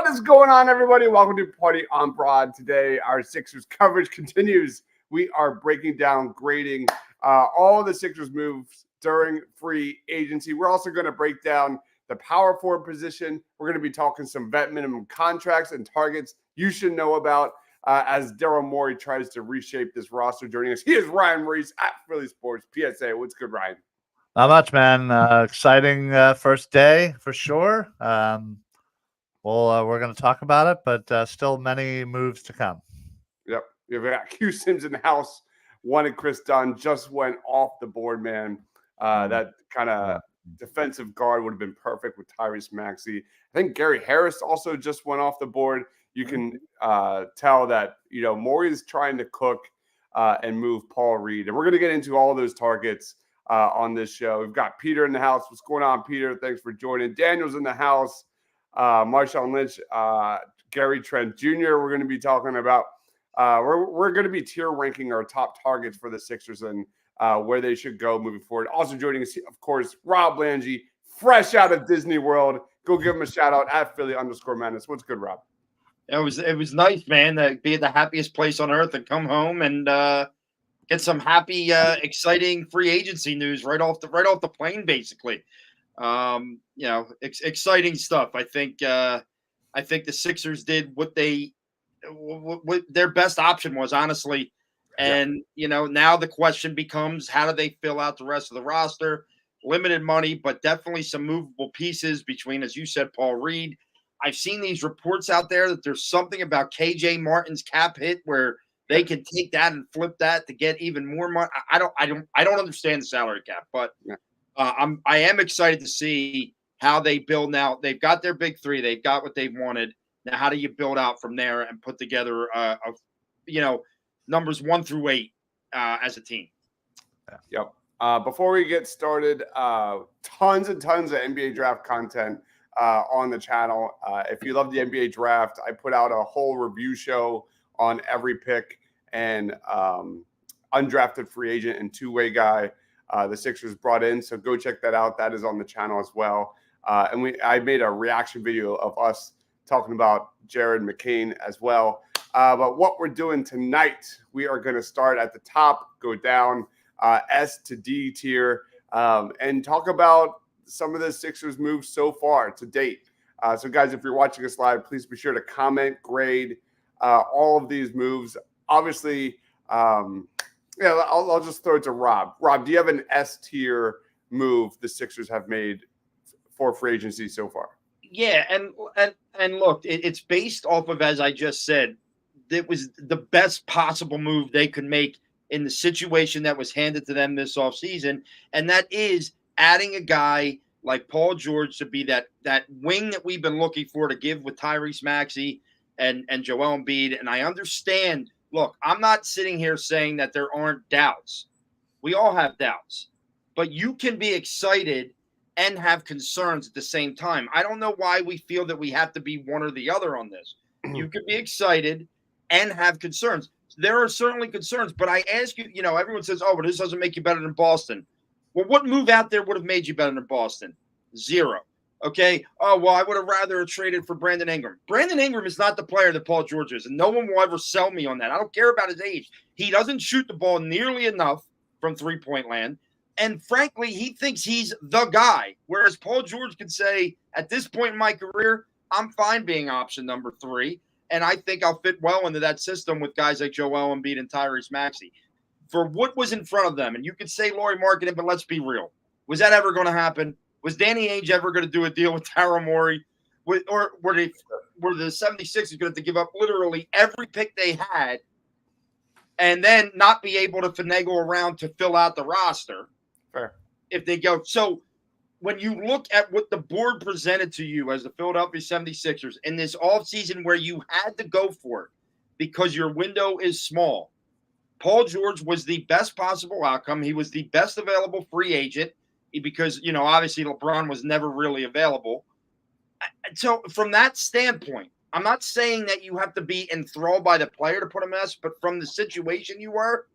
is going on, everybody? Welcome to Party on Broad. Today, our Sixers coverage continues. We are breaking down, grading all the Sixers moves during free agency. We're also going to break down the power forward position. We're going to be talking some vet minimum contracts and targets you should know about as Daryl Morey tries to reshape this roster. Joining us, he is Ryan Reese at Philly Sports PSA. What's good, Ryan? Not much, man. Exciting first day for sure. We're going to talk about it, but still many moves to come. Yep. You've got Q Sims in the house. Wanted Chris Dunn, just went off the board, man. That kind of defensive guard would have been perfect with Tyrese Maxey. I think Gary Harris also just went off the board. You can tell that, Morey is trying to cook and move Paul Reed. And we're going to get into all of those targets on this show. We've got Peter in the house. What's going on, Peter? Thanks for joining. Daniel's in the house. Marshawn Lynch, Gary Trent Jr. We're going to be talking about. We're going to be tier ranking our top targets for the Sixers and where they should go moving forward. Also joining us, of course, Rob Lange, fresh out of Disney World. Go give him a shout out at Philly_Madness. What's good, Rob? It was nice, man, to be at the happiest place on earth and come home and get some happy, exciting free agency news right off the plane, basically. Exciting stuff. I think the Sixers did what their best option was, honestly. And, now the question becomes, how do they fill out the rest of the roster? Limited money, but definitely some movable pieces between, as you said, Paul Reed. I've seen these reports out there that there's something about KJ Martin's cap hit where they can take that and flip that to get even more money. I don't understand the salary cap, but I am excited to see how they build now. They've got their big three. They've got what they've wanted. Now, how do you build out from there and put together, numbers 1 through 8 as a team? Yep. Before we get started, tons and tons of NBA draft content on the channel. If you love the NBA draft, I put out a whole review show on every pick and undrafted free agent and two-way guy the Sixers brought in. So go check that out. That is on the channel as well. I made a reaction video of us talking about Jared McCain as well. But what we're doing tonight, we are going to start at the top, go down S to D tier, and talk about some of the Sixers moves so far to date. So guys, if you're watching us live, please be sure to comment, grade all of these moves. Obviously, I'll just throw it to Rob. Rob, do you have an S tier move the Sixers have made for free agency so far? Yeah, and look, it's based off of, as I just said, it was the best possible move they could make in the situation that was handed to them this offseason, and that is adding a guy like Paul George to be that wing that we've been looking for to give with Tyrese Maxey and Joel Embiid. And I understand, look, I'm not sitting here saying that there aren't doubts. We all have doubts. But you can be excited and have concerns at the same time. I don't know why we feel that we have to be one or the other on this. You can be excited and have concerns. There are certainly concerns, but I ask you, everyone says, oh, but this doesn't make you better than Boston. Well, what move out there would have made you better than Boston? Zero. Okay. Oh, well, I would have rather traded for Brandon Ingram. Brandon Ingram is not the player that Paul George is, and no one will ever sell me on that. I don't care about his age. He doesn't shoot the ball nearly enough from three-point land. And frankly, he thinks he's the guy, whereas Paul George can say, at this point in my career, I'm fine being option number 3, and I think I'll fit well into that system with guys like Joel Embiid and Tyrese Maxey. For what was in front of them, and you could say Laurie marketed, but let's be real. Was that ever going to happen? Was Danny Ainge ever going to do a deal with Daryl Morey? Or were the 76ers going to have to give up literally every pick they had and then not be able to finagle around to fill out the roster? Fair. If they go. So when you look at what the board presented to you as the Philadelphia 76ers in this offseason where you had to go for it because your window is small, Paul George was the best possible outcome. He was the best available free agent because, obviously LeBron was never really available. So from that standpoint, I'm not saying that you have to be enthralled by the player to put a mess, but from the situation you were,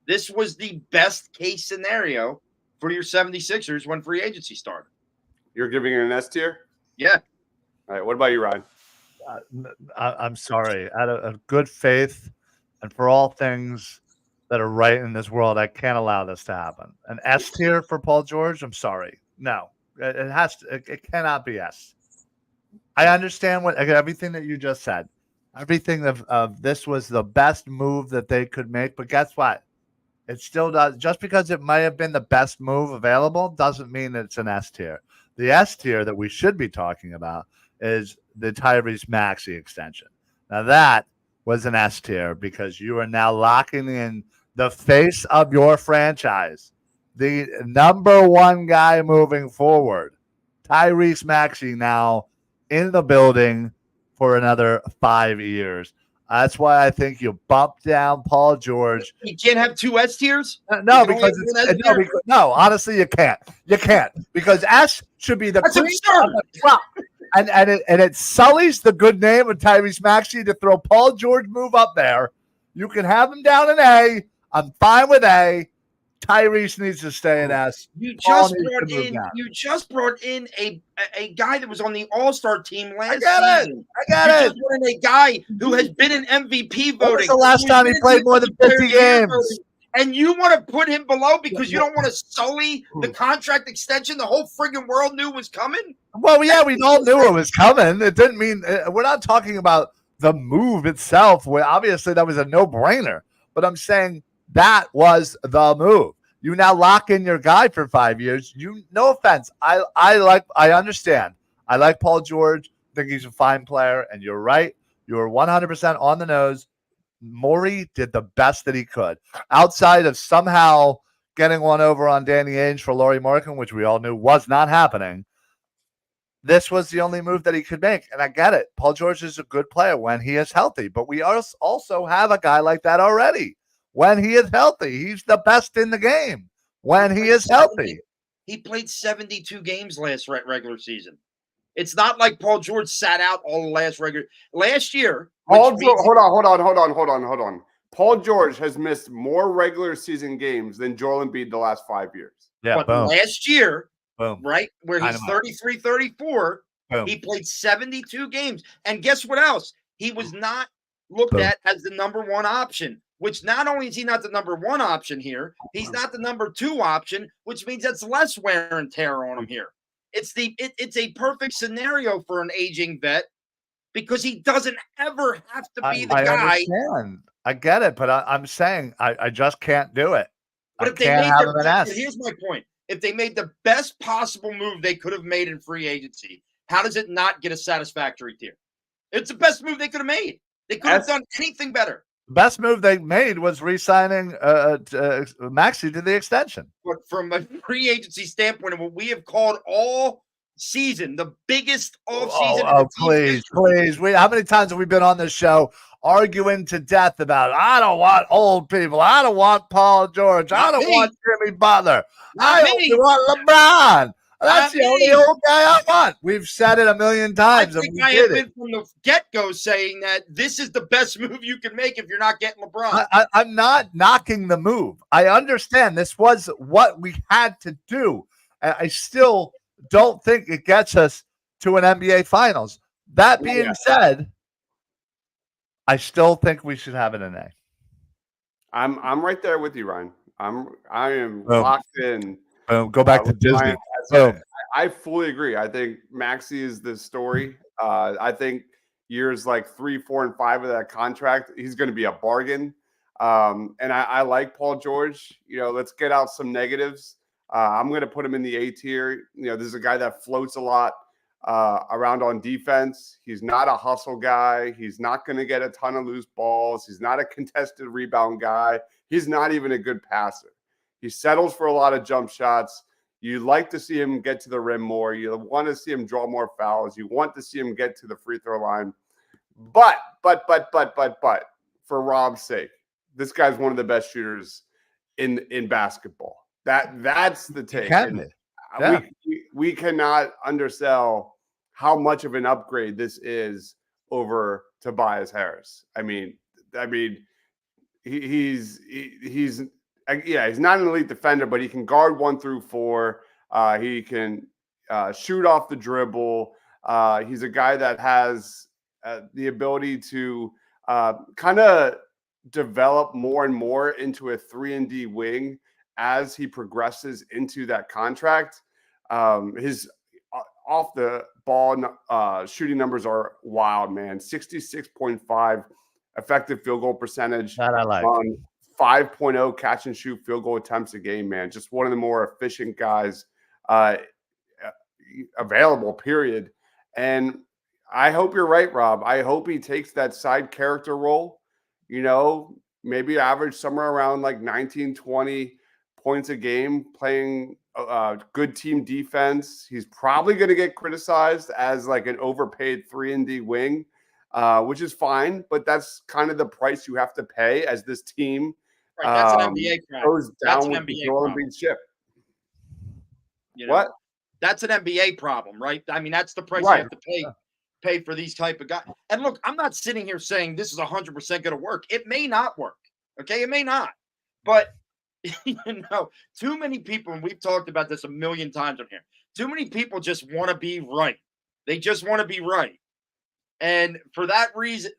this was the best case scenario for your 76ers when free agency started. You're giving it an S tier? Yeah. All right. What about you, Ryan? I'm sorry. Out of good faith and for all things that are right in this world, I can't allow this to happen. An S tier for Paul George? I'm sorry. No, it has to. It cannot be S. I understand everything that you just said. Everything of this was the best move that they could make. But guess what? It still does. Just because it might have been the best move available doesn't mean it's an S tier. The S tier that we should be talking about is the Tyrese Maxi extension. Now that was an S tier because you are now locking in the face of your franchise, the number one guy moving forward. Tyrese Maxi now in the building for another 5 years. That's why I think you bump down Paul George. You can't have two S tiers? No, because honestly, you can't. You can't because S should be the That's cream absurd. on the crop. And it sullies the good name of Tyrese Maxey to throw Paul George move up there. You can have him down in A. I'm fine with A. Tyrese needs to stay in S. You just brought in a guy that was on the All-Star team last season. I got it. You brought in a guy who has been in MVP voting. When was the last time he played more than 50 games? And you want to put him below because you don't want to sully the contract extension the whole friggin' world knew was coming? Well, yeah, we all knew it was coming. It didn't mean we're not talking about the move itself. Where obviously that was a no-brainer. But I'm saying that was the move. You now lock in your guy for 5 years. No offense. I understand. I like Paul George. I think he's a fine player. And you're right. You're 100% on the nose. Morey did the best that he could. Outside of somehow getting one over on Danny Ainge for Lauri Markkanen, which we all knew was not happening, this was the only move that he could make. And I get it. Paul George is a good player when he is healthy. But we also have a guy like that already. When he is healthy, he's the best in the game. When he is healthy. He played 72 games last regular season. It's not like Paul George sat out all the last year. Hold on. Paul George has missed more regular season games than Joel Embiid the last 5 years. Yeah, but boom. last year, boom. Right, where he's 33, 34, he played 72 games. And guess what else? He was not looked at as the number one option, which not only is he not the number one option here, he's not the number two option, which means that's less wear and tear on him here. It's a perfect scenario for an aging vet because he doesn't ever have to be the guy. I understand. I get it, but I'm saying I just can't do it. But if they made here's my point. If they made the best possible move they could have made in free agency, how does it not get a satisfactory tier? It's the best move they could have made. They could have done anything better. The best move they made was re-signing Maxi to the extension. But from a free agency standpoint, of what we have called all season, the biggest offseason. Please. How many times have we been on this show arguing to death about, I don't want old people. I don't want Paul George. I don't want Jimmy Butler. I only want LeBron. That's the only old guy I want. We've said it a million times. I think I have been from the get-go saying that this is the best move you can make if you're not getting LeBron. I'm not knocking the move. I understand this was what we had to do. I still don't think it gets us to an NBA Finals. That being said, I still think we should have it in A. I'm right there with you, Ryan. I am locked in. Go back to Disney. I fully agree. I think Maxi is the story. I think years like 3, 4, and 5 of that contract, he's going to be a bargain. And I like Paul George. Let's get out some negatives. I'm going to put him in the A tier. This is a guy that floats a lot around on defense. He's not a hustle guy. He's not going to get a ton of loose balls. He's not a contested rebound guy. He's not even a good passer. He settles for a lot of jump shots. You like to see him get to the rim more. You want to see him draw more fouls. You want to see him get to the free throw line. But, for Rob's sake, this guy's one of the best shooters in basketball. That's the take. We cannot undersell how much of an upgrade this is over Tobias Harris. He's not an elite defender, but he can guard 1 through 4. He can shoot off the dribble. He's a guy that has the ability to kind of develop more and more into a 3-and-D wing as he progresses into that contract. His off the ball shooting numbers are wild, man. 66.5 effective field goal percentage That I like. on 5.0 catch and shoot field goal attempts a game, man. Just one of the more efficient guys available, period. And I hope you're right, Rob. I hope he takes that side character role, maybe average somewhere around like 19, 20 points a game, playing good team defense. He's probably going to get criticized as like an overpaid 3-and-D wing, which is fine, but that's kind of the price you have to pay as this team Right, that's an NBA problem. goes down with the Joel Embiid ship. What? That's an NBA problem, right? I mean, that's the price Right. you have to pay for these type of guys. And look, I'm not sitting here saying this is 100% going to work. It may not work. Okay, it may not. But too many people, and we've talked about this a million times on here. Too many people just want to be right. They just want to be right. And for that reason,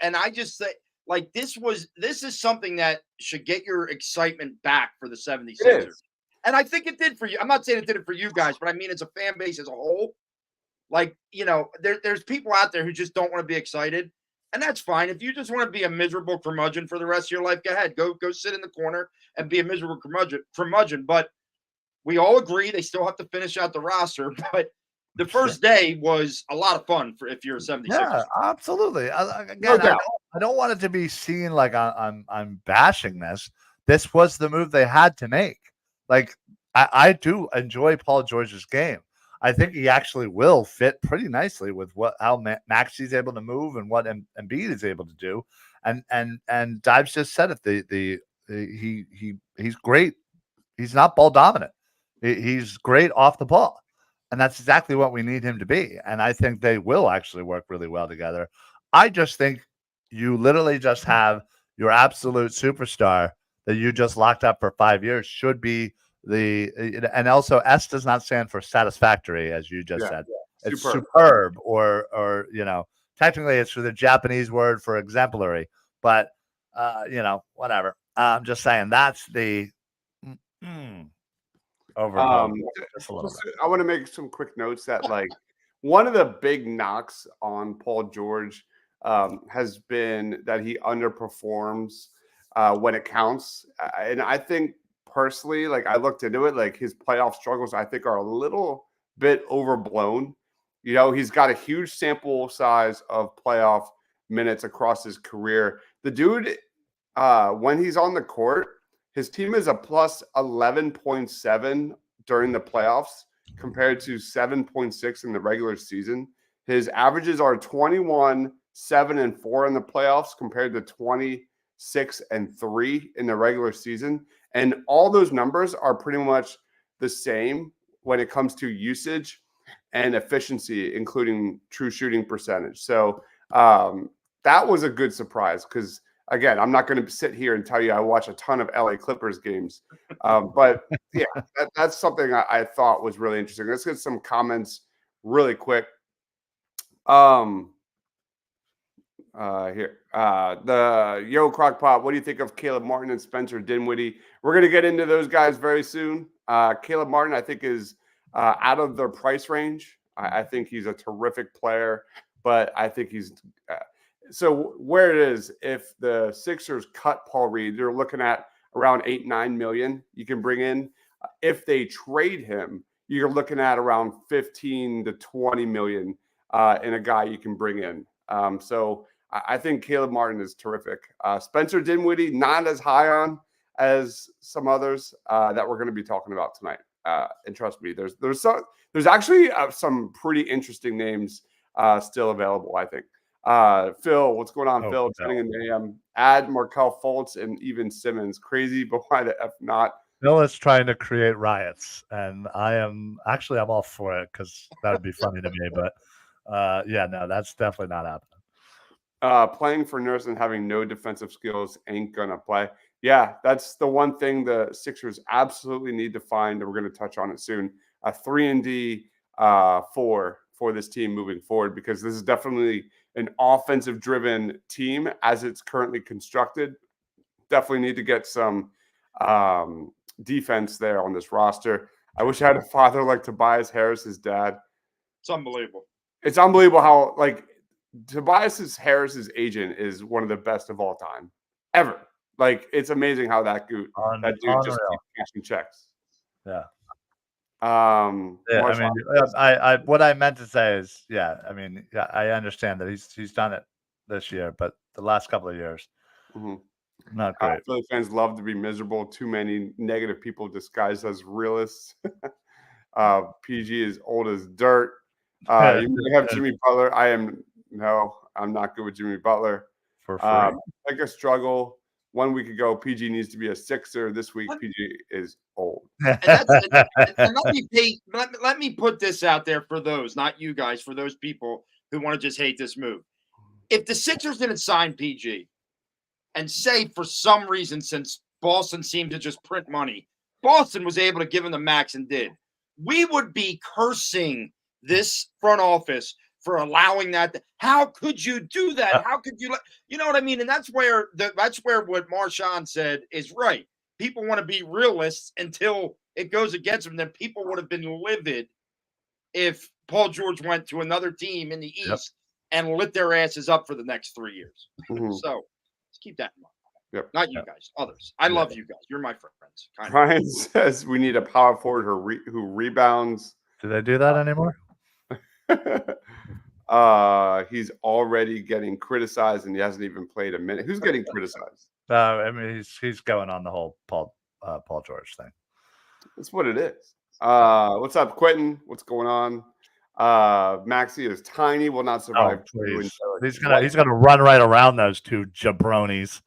and I just say, like, this is something that should get your excitement back for the 76ers. And I think it did for you. I'm not saying it did it for you guys, but I mean, it's a fan base as a whole. Like, there's people out there who just don't want to be excited. And that's fine. If you just want to be a miserable curmudgeon for the rest of your life, go ahead. Go sit in the corner and be a miserable curmudgeon. But we all agree they still have to finish out the roster. But the first day was a lot of fun if you're a 76ers. Yeah, absolutely. Again, I don't want it to be seen like I'm bashing this. This was the move they had to make. Like, I do enjoy Paul George's game. I think he actually will fit pretty nicely with how Maxi's able to move and what Embiid is able to do. And Dives just said it. He's great. He's not ball dominant. He's great off the ball. And that's exactly what we need him to be. And I think they will actually work really well together. I just think you literally just have your absolute superstar that you just locked up for 5 years should be and also S does not stand for satisfactory, as you just said. Yeah. It's superb or technically it's the Japanese word for exemplary, but whatever. I'm just saying that's the over. I want to make some quick notes that like one of the big knocks on Paul George has been that he underperforms when it counts. And I think personally, like I looked into it, like his playoff struggles, I think are a little bit overblown. He's got a huge sample size of playoff minutes across his career. The dude, when he's on the court, his team is a plus 11.7 during the playoffs compared to 7.6 in the regular season. His averages are 21, 7, and 4 in the playoffs compared to 26 and 3 in the regular season. And all those numbers are pretty much the same when it comes to usage and efficiency, including true shooting percentage. So that was a good surprise because, again, I'm not going to sit here and tell you I watch a ton of LA Clippers games. But, yeah, that's something I thought was really interesting. Let's get some comments really quick. Here, the Yo Crockpot, what do you think of Caleb Martin and Spencer Dinwiddie? We're going to get into those guys very soon. Caleb Martin, I think, is out of their price range. I think he's a terrific player, but I think he's so where it is, if the Sixers cut Paul Reed, they're looking at around $8-9 million you can bring in. If they trade him, you're looking at around $15 to $20 million in a guy you can bring in. So I think Caleb Martin is terrific. Spencer Dinwiddie, not as high on as some others that we're going to be talking about tonight. And trust me, there's actually some pretty interesting names still available, I think. Phil, what's going on, Phil? Turning in the AM. Add Markelle Fultz and even Simmons. Crazy, but why the F not? Phil is trying to create riots, and I'm all for it because that would be funny to me. But no, that's definitely not happening. Playing for Nurse and having no defensive skills ain't gonna play. Yeah, that's the one thing the Sixers absolutely need to find, and we're going to touch on it soon. A 3-and-D 4 for this team moving forward, because this is definitely an offensive-driven team as it's currently constructed. Definitely need to get some defense there on this roster. I wish I had a father like Tobias Harris's dad. It's unbelievable. It's unbelievable how, like, Tobias Harris's agent is one of the best of all time ever. Like, it's amazing how that dude just keeps cashing checks. Yeah. Yeah, I mean, I what I meant to say is, I mean, I understand that he's done it this year, but the last couple of years, not great. Philly fans love to be miserable. Too many negative people disguised as realists. PG is old as dirt. You may have Jimmy Butler. I'm not good with Jimmy Butler. For free. Like a struggle. 1 week ago, PG needs to be a Sixer. This week, PG is old. And let me put this out there for those, not you guys, for those people who want to just hate this move. If the Sixers didn't sign PG, and say for some reason, since Boston seemed to just print money, Boston was able to give him the max and did, we would be cursing this front office for allowing that. How could you do that? How could you you know what I mean? And that's where what Marshawn said is right. People want to be realists until it goes against them. Then people would have been livid if Paul George went to another team in the East and lit their asses up for the next 3 years. So let's keep that in mind. Not you guys, others. I love you guys. You're my friends. Brian says we need a power forward who rebounds. Do they do that anymore? He's already getting criticized, and he hasn't even played a minute. Who's getting criticized? I mean, he's going on the whole Paul George thing. That's what it is. What's up, Quentin? What's going on? Maxi is tiny, will not survive. He's gonna run right around those two jabronis.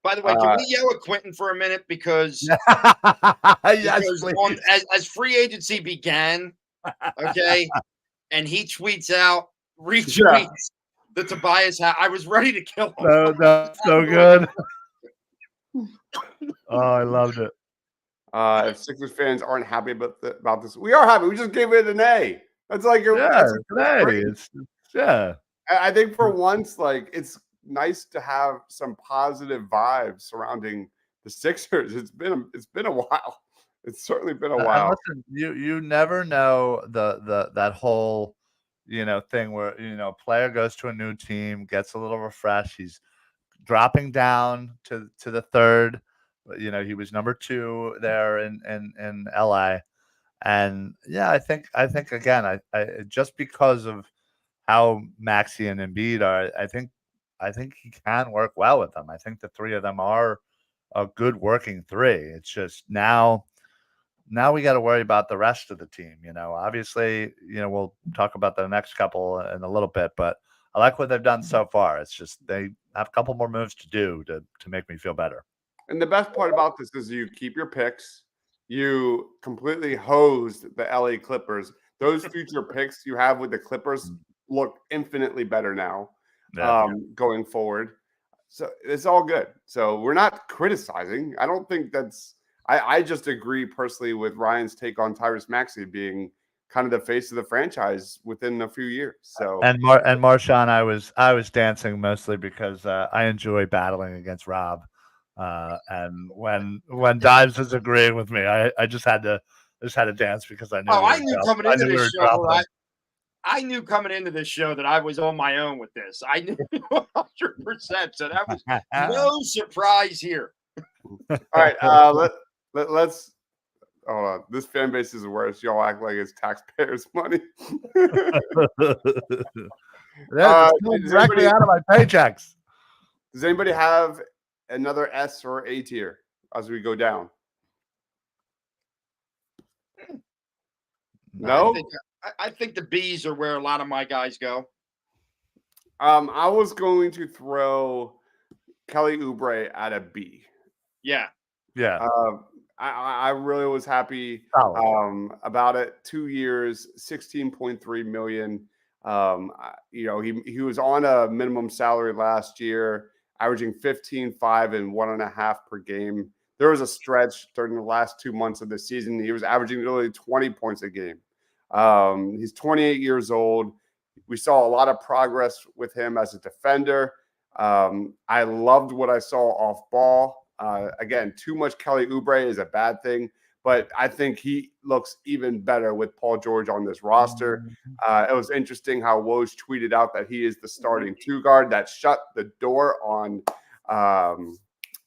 By the way, can we yell at Quentin for a minute because, as free agency began, okay, and he tweets out, retweets the Tobias hat. I was ready to kill him. That's so good. Oh, I loved it. If Sixers fans aren't happy about this, we are happy. We just gave it an A. That's like I think for once, like, it's nice to have some positive vibes surrounding the Sixers. It's been a while. It's certainly been a while. Listen, you never know that whole thing where a player goes to a new team, gets a little refreshed. He's dropping down to the third. He was number 2 there in LA, and I think again, I just because of how Maxi and Embiid are, I think he can work well with them. I think the three of them are a good working three. It's just now we got to worry about the rest of the team. Obviously, we'll talk about the next couple in a little bit, but I like what they've done so far. It's just they have a couple more moves to do to make me feel better. And the best part about this is you keep your picks. You completely hosed the LA Clippers. Those future picks you have with the Clippers look infinitely better now. Going forward. So it's all good. So we're not criticizing. I don't think that's I just agree personally with Ryan's take on Tyrese Maxey being kind of the face of the franchise within a few years. So and Marshawn, I was dancing mostly because I enjoy battling against Rob. And when Dives was agreeing with me, I just had to dance because I knew. I knew coming into this show. I knew coming into this show that I was on my own with this. I knew 100%. So that was no surprise here. All right, let's. Hold on. This fan base is worse. Y'all act like it's taxpayers' money. Directly out of my paychecks. Does anybody have another S or A tier as we go down? No. I think the B's are where a lot of my guys go. I was going to throw Kelly Oubre at a B. Yeah. I really was happy about it. 2 years, $16.3 million. He was on a minimum salary last year, averaging 15.5 and 1.5 per game. There was a stretch during the last 2 months of the season. He was averaging literally 20 points a game. He's 28 years old. We saw a lot of progress with him as a defender. I loved what I saw off ball. Again, too much Kelly Oubre is a bad thing, but I think he looks even better with Paul George on this roster. It was interesting how Woj tweeted out that he is the starting two guard that shut the door on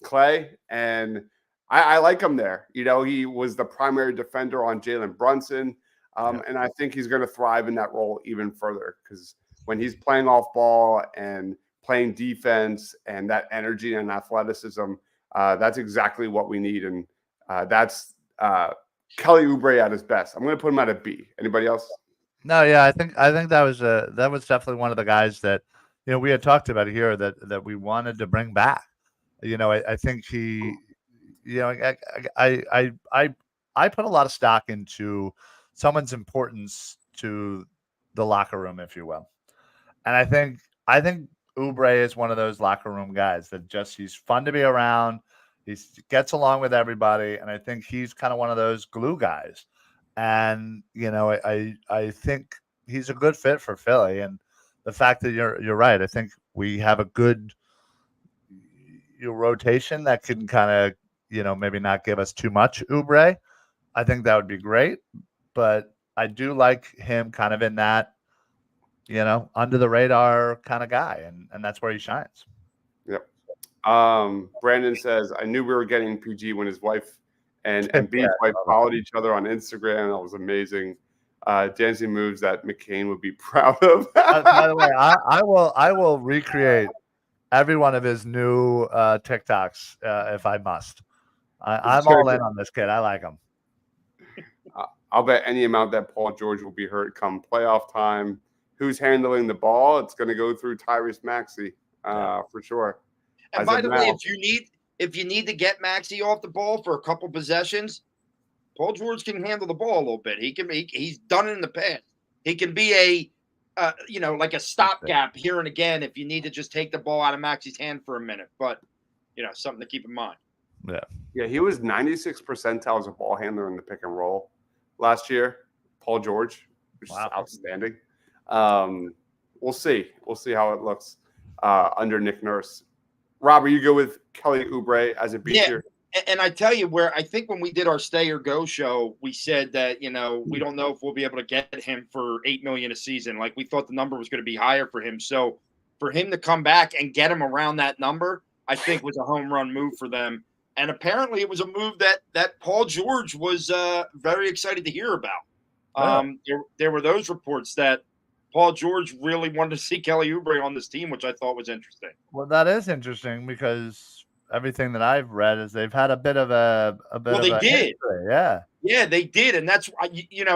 Clay, and I like him there. You know, he was the primary defender on Jalen Brunson, and I think he's going to thrive in that role even further because when he's playing off ball and playing defense and that energy and athleticism, that's exactly what we need, and that's Kelly Oubre at his best. I'm going to put him at a B. Anybody else? No, yeah, I think that was definitely one of the guys that we had talked about here that we wanted to bring back. I think he, I put a lot of stock into someone's importance to the locker room, if you will, and I think Oubre is one of those locker room guys that he's fun to be around. He gets along with everybody, and I think he's kind of one of those glue guys. And I think he's a good fit for Philly. And the fact that you're right, I think we have a good rotation that can kind of maybe not give us too much Oubre. I think that would be great, but I do like him kind of in that under the radar kind of guy, and that's where he shines. Yep. Brandon says, I knew we were getting PG when his wife and B's wife followed each other on Instagram. That was amazing. Dancing moves that McCain would be proud of. By the way, I will recreate every one of his new TikToks if I must. I'm all in on this kid. I like him. I'll bet any amount that Paul George will be hurt come playoff time. Who's handling the ball? It's going to go through Tyrese Maxey for sure. And by the way, if you need to get Maxi off the ball for a couple possessions, Paul George can handle the ball a little bit. He's done it in the past. He can be like a stopgap here and again if you need to just take the ball out of Maxi's hand for a minute. But something to keep in mind. Yeah, he was 96th percentile as a ball handler in the pick and roll last year. Paul George, which is outstanding. We'll see how it looks under Nick Nurse. Rob, you go with Kelly Oubre as a B tier? And I tell you where I think when we did our Stay or Go show, we said that, we don't know if we'll be able to get him for $8 million a season. Like we thought the number was going to be higher for him. So for him to come back and get him around that number, I think was a home run move for them. And apparently it was a move that Paul George was very excited to hear about. There were those reports that Paul George really wanted to see Kelly Oubre on this team, which I thought was interesting. Well, that is interesting because everything that I've read is they've had a bit of a did. History. Yeah, they did. And that's why,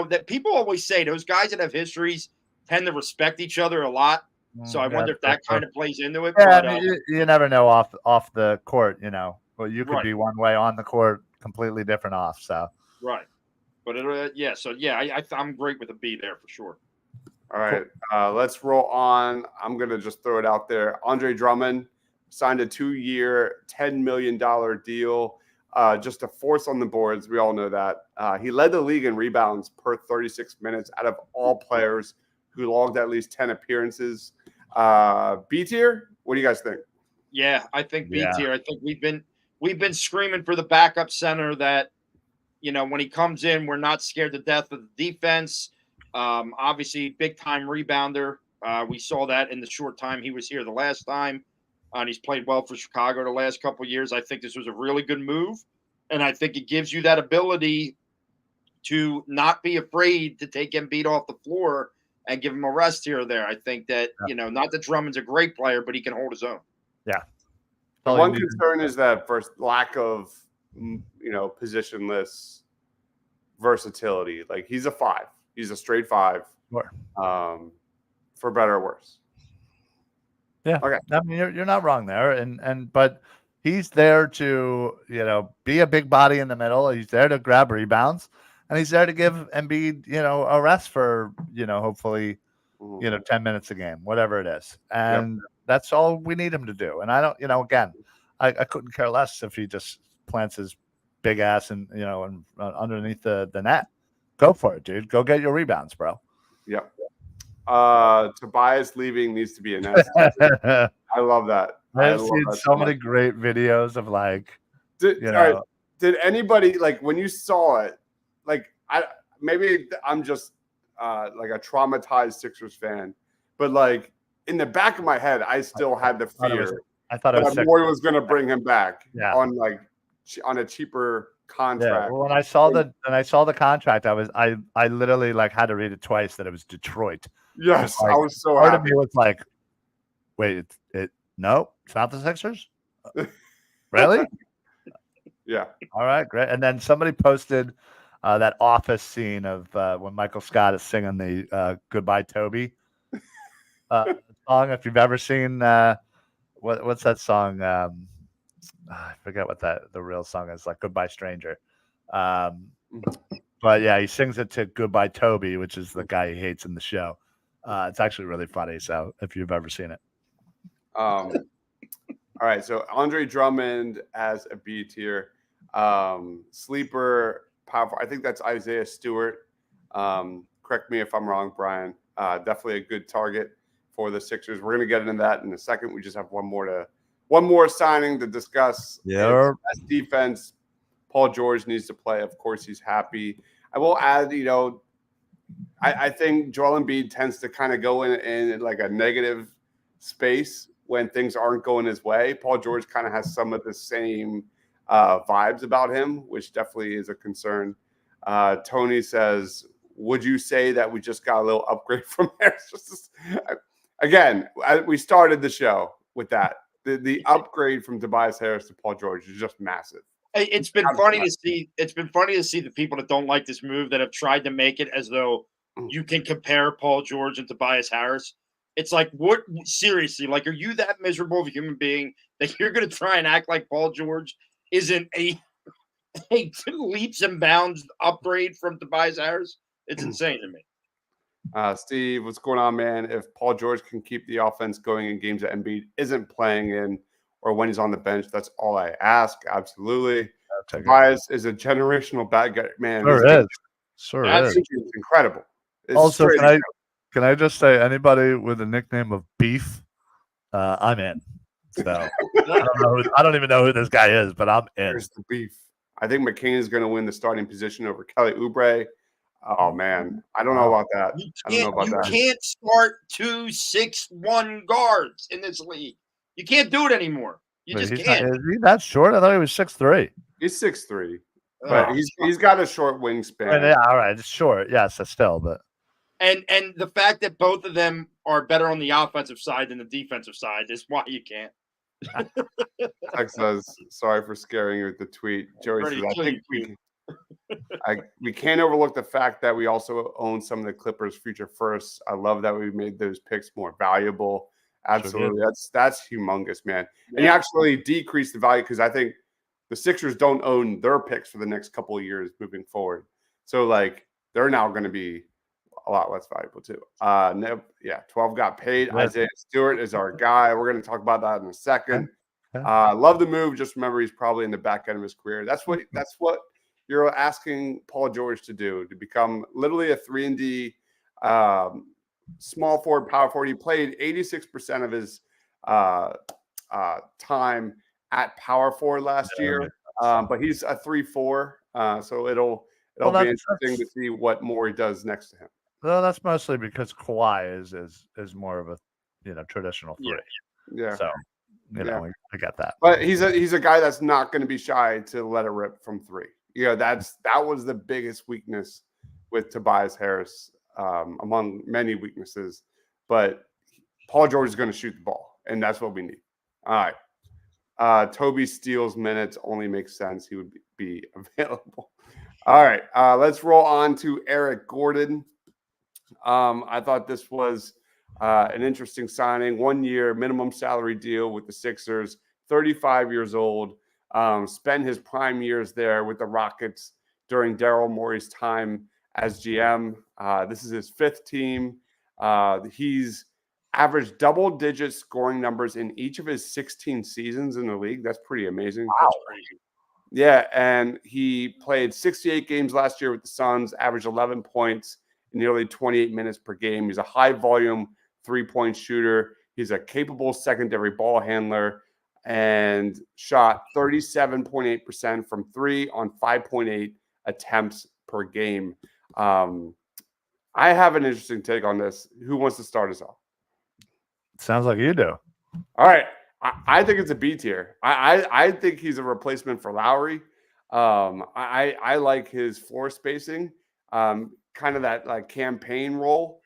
that people always say those guys that have histories tend to respect each other a lot. So I wonder if that kind of plays into it. Yeah, but, you never know off the court, Well, you could be one way on the court, completely different off. So right. But I'm great with a B there for sure. All right, let's roll on. I'm going to just throw it out there. Andre Drummond signed a 2-year, $10 million deal, just a force on the boards. We all know that. He led the league in rebounds per 36 minutes out of all players who logged at least 10 appearances. B tier? What do you guys think? Yeah, I think B tier. I think we've been screaming for the backup center that, when he comes in, we're not scared to death of the defense. Obviously, big time rebounder. We saw that in the short time he was here the last time, and he's played well for Chicago the last couple of years. I think this was a really good move, and I think it gives you that ability to not be afraid to take Embiid off the floor and give him a rest here or there. I think that not that Drummond's a great player, but he can hold his own. Yeah. The one concern is that first lack of positionless versatility. Like he's a 5. He's a straight 5, sure. For better or worse. Yeah. Okay. I mean, you're not wrong there, but he's there to be a big body in the middle. He's there to grab rebounds, and he's there to give Embiid a rest for hopefully 10 minutes a game, whatever it is, and that's all we need him to do. And I don't again, I couldn't care less if he just plants his big ass and underneath the net. go for it, dude. Go get your rebounds, bro. Yep. Tobias leaving needs to be an S. I love that. I've seen so many great videos of Did anybody like when you saw it? Like maybe I'm just like a traumatized Sixers fan, but like in the back of my head, I still had the fear. I thought it was Morey was going to bring him back on a cheaper contract. Yeah. Well, when I saw the contract, I literally like had to read it twice that it was Detroit. Yes, like, I was so part happy. of me was like, wait, no, it's not the Sixers? Really? Yeah. All right, great. And then somebody posted that Office scene of when Michael Scott is singing the "Goodbye Toby" song. If you've ever seen what's that song? I forget what the real song is. Like "Goodbye Stranger." But yeah, he sings it to "Goodbye Toby," which is the guy he hates in the show. It's actually really funny. So if you've ever seen it. All right. So Andre Drummond as a B tier. Sleeper, powerful. I think that's Isaiah Stewart. Correct me if I'm wrong, Brian. Definitely a good target for the Sixers. We're going to get into that in a second. We just have one more signing to discuss. Yeah. Best defense. Paul George needs to play. Of course, he's happy. I will add, I think Joel Embiid tends to kind of go in like a negative space when things aren't going his way. Paul George kind of has some of the same vibes about him, which definitely is a concern. Tony says, would you say that we just got a little upgrade from Harris? Again, we started the show with that. The upgrade from Tobias Harris to Paul George is just massive. It's been funny to see. It's been funny to see the people that don't like this move that have tried to make it as though you can compare Paul George and Tobias Harris. It's like, what? Seriously, like, are you that miserable of a human being that you're going to try and act like Paul George isn't a leaps and bounds upgrade from Tobias Harris? It's insane to me. Steve, what's going on, man? If Paul George can keep the offense going in games that Embiid isn't playing in, or when he's on the bench, that's all I ask. Absolutely. Tobias is a generational bad guy, man. Sure is. It's incredible. It's also, can I just say, anybody with a nickname of Beef, I'm in. So I don't even know who this guy is, but I'm in. Here's the beef. I think McCain is going to win the starting position over Kelly Oubre. Oh man, I don't know about that. You can't start 2-6-1 guards in this league. You can't do it anymore. You just can't. Is he that short? I thought he was 6'3". He's 6'3", but he's got a short wingspan. Yeah, all right, it's short. Yes, still, but and the fact that both of them are better on the offensive side than the defensive side is why you can't. Tex says, sorry for scaring you with the tweet. Joey says, I think we can't overlook the fact that we also own some of the Clippers' future firsts. I love that we made those picks more valuable. Absolutely. That's humongous, man. And you actually decrease the value because I think the Sixers don't own their picks for the next couple of years moving forward. So, like, they're now going to be a lot less valuable too. 12 got paid. Yeah. Isaiah Stewart is our guy. We're going to talk about that in a second. Love the move. Just remember, he's probably in the back end of his career. That's what you're asking Paul George to do, to become literally a 3-and-D small forward, power forward. He played 86% of his time at power forward last year, but he's a 3-4. So it'll be interesting to see what Morey does next to him. Well, that's mostly because Kawhi is more of a traditional 3. Yeah. So I get that. But he's a guy that's not going to be shy to let it rip from 3. That was the biggest weakness with Tobias Harris, among many weaknesses. But Paul George is going to shoot the ball, and that's what we need. All right. Toby Steele's minutes only makes sense. He would be available. All right. Let's roll on to Eric Gordon. I thought this was an interesting signing. 1 year minimum salary deal with the Sixers. 35 years old. Spent his prime years there with the Rockets during Daryl Morey's time as GM. This is his 5th team. He's averaged double-digit scoring numbers in each of his 16 seasons in the league. That's pretty amazing. Wow. Yeah, and he played 68 games last year with the Suns, averaged 11 points in nearly 28 minutes per game. He's a high volume 3-point shooter. He's a capable secondary ball handler and shot 37.8% from three on 5.8 attempts per game. I have an interesting take on this. Who wants to start us off? Sounds like you do. All right. I think it's a B tier. I think he's a replacement for Lowry. I like his floor spacing, kind of that like campaign role,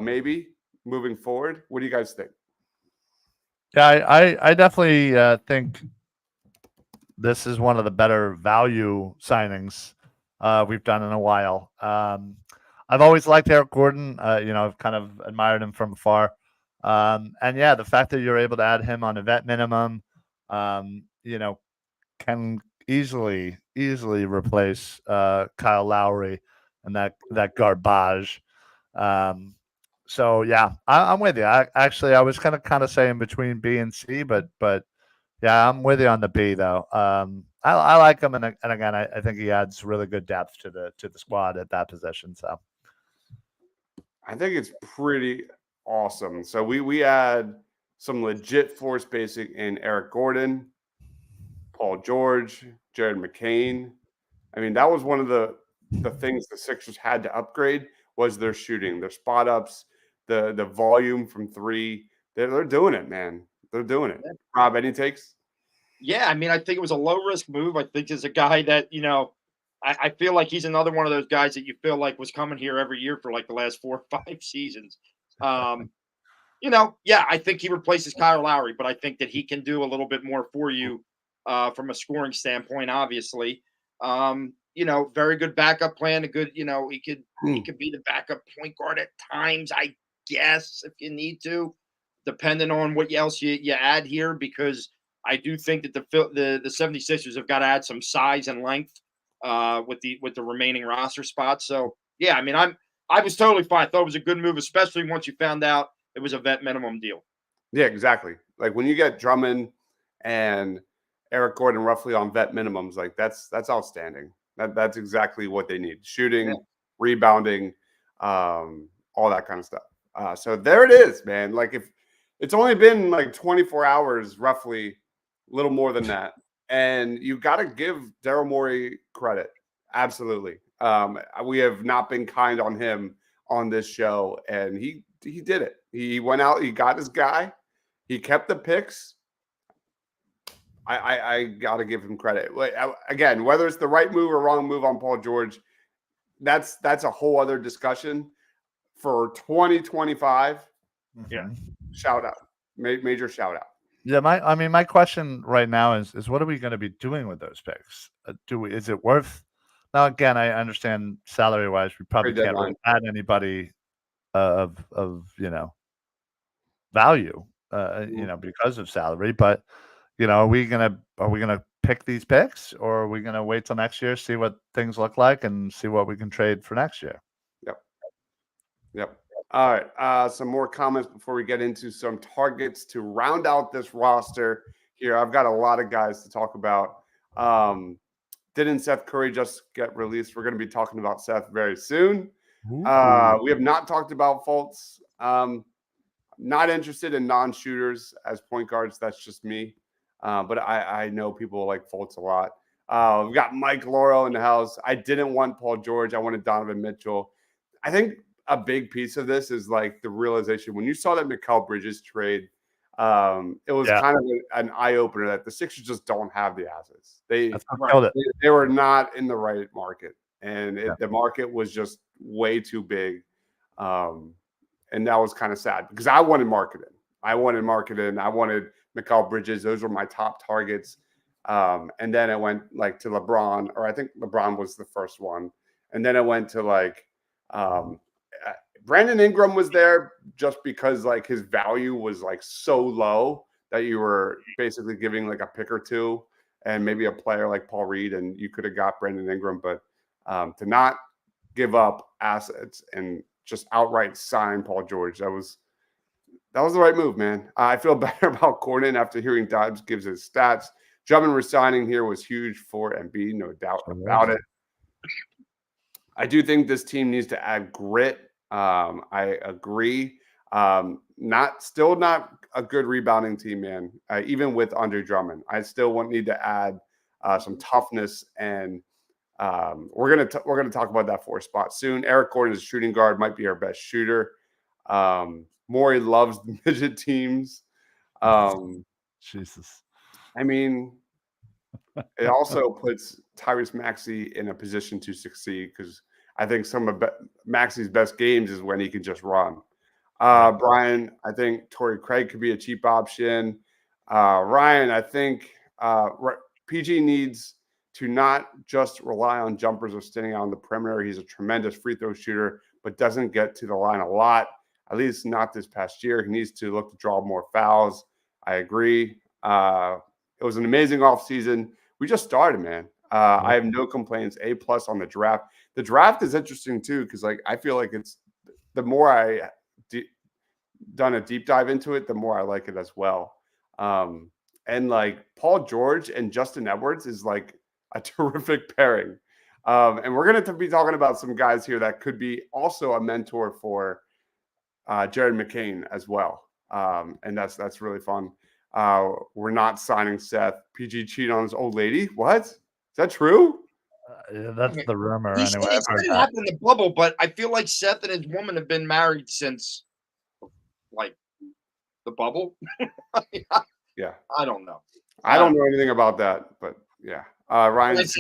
maybe moving forward. What do you guys think? Yeah, I definitely think this is one of the better value signings we've done in a while. I've always liked Eric Gordon. I've kind of admired him from afar. And yeah, the fact that you're able to add him on a vet minimum, can easily replace Kyle Lowry and that garbage. So yeah, I'm with you. I was kind of saying between B and C, but yeah, I'm with you on the B though. I like him, and again, I think he adds really good depth to the squad at that position. So I think it's pretty awesome. So we had some legit floor spacing in Eric Gordon, Paul George, Jared McCain. I mean, that was one of the things the Sixers had to upgrade was their shooting, their spot ups, the volume from three. They're doing it, man. They're doing it. Rob, any takes? Yeah, I mean, I think it was a low risk move. I think there's a guy that, I feel like he's another one of those guys that you feel like was coming here every year for like the last 4 or 5 seasons. Yeah, I think he replaces Kyle Lowry, but I think that he can do a little bit more for you from a scoring standpoint, obviously. Very good backup plan. A good, he could be the backup point guard at times, I guess, if you need to, depending on what else you add here, because I do think that the 76ers have got to add some size and length with the remaining roster spots. So yeah, I mean, I was totally fine. I thought it was a good move, especially once you found out it was a vet minimum deal. Yeah, exactly. Like when you get Drummond and Eric Gordon roughly on vet minimums, like that's outstanding. That's exactly what they need: shooting, Yeah. rebounding, all that kind of stuff. So there it is, man. Like if it's only been like 24 hours, roughly, a little more than that, and you got to give Daryl Morey credit. Absolutely. We have not been kind on him on this show, and he did it. He went out, he got his guy, he kept the picks. I got to give him credit. Again, whether it's the right move or wrong move on Paul George, that's a whole other discussion for 2025. Yeah. Shout out, major shout out. yeah, my question right now is what are we going to be doing with those picks? Is it worth? Now again, I understand salary wise, we probably Trade can't deadline. really add anybody of value, because of salary. But are we gonna pick these picks, or are we gonna wait till next year, see what things look like, and see what we can trade for next year? Yep. All right. Some more comments before we get into some targets to round out this roster here. I've got a lot of guys to talk about. Didn't Seth Curry just get released? We're going to be talking about Seth very soon. We have not talked about Fultz. Not interested in non-shooters as point guards. That's just me. But I know people like Fultz a lot. We've got Mike Laurel in the house. I didn't want Paul George. I wanted Donovan Mitchell. I think a big piece of this is like the realization when you saw that Mikal Bridges trade, it was kind of an eye-opener that the Sixers just don't have the assets. They were not in the right market, and the market was just way too big. And that was kind of sad because I wanted marketing. I wanted Mikal Bridges. Those were my top targets. And then it went like to LeBron, or I think LeBron was the first one. And then it went to like Brandon Ingram was there just because like his value was like so low that you were basically giving like a pick or two and maybe a player like Paul Reed, and you could have got Brandon Ingram. But to not give up assets and just outright sign Paul George, that was the right move, man. I feel better about Gordon after hearing Dobbs gives his stats. Drummond resigning here was huge for Embiid, no doubt about it. I do think this team needs to add grit. I agree. Still not a good rebounding team, man. Even with Andre Drummond, I still need to add some toughness, and we're gonna talk about that 4 spot soon. Eric Gordon is shooting guard, might be our best shooter. Morey loves the midget teams. Jesus. I mean, it also puts Tyrese Maxey in a position to succeed because I think some of Maxi's best games is when he can just run. Brian, I think Torrey Craig could be a cheap option. Ryan, I think PG needs to not just rely on jumpers or standing on the perimeter. He's a tremendous free throw shooter, but doesn't get to the line a lot, at least not this past year. He needs to look to draw more fouls. I agree. It was an amazing offseason. We just started, man. I have no complaints. A+ on the draft. The draft is interesting too because I feel like it's the more I done a deep dive into it, the more I like it as well. And Paul George and Justin Edwards is a terrific pairing. And we're going to be talking about some guys here that could be also a mentor for Jared McCain as well. And that's really fun. We're not signing Seth. PG cheated on his old lady. What? Is that true? Yeah, that's the rumor. He Anyway, said it happened in the bubble, but I feel like Seth and his woman have been married since the bubble. Yeah. I don't know. I don't know anything about that, but yeah. Ryan. That's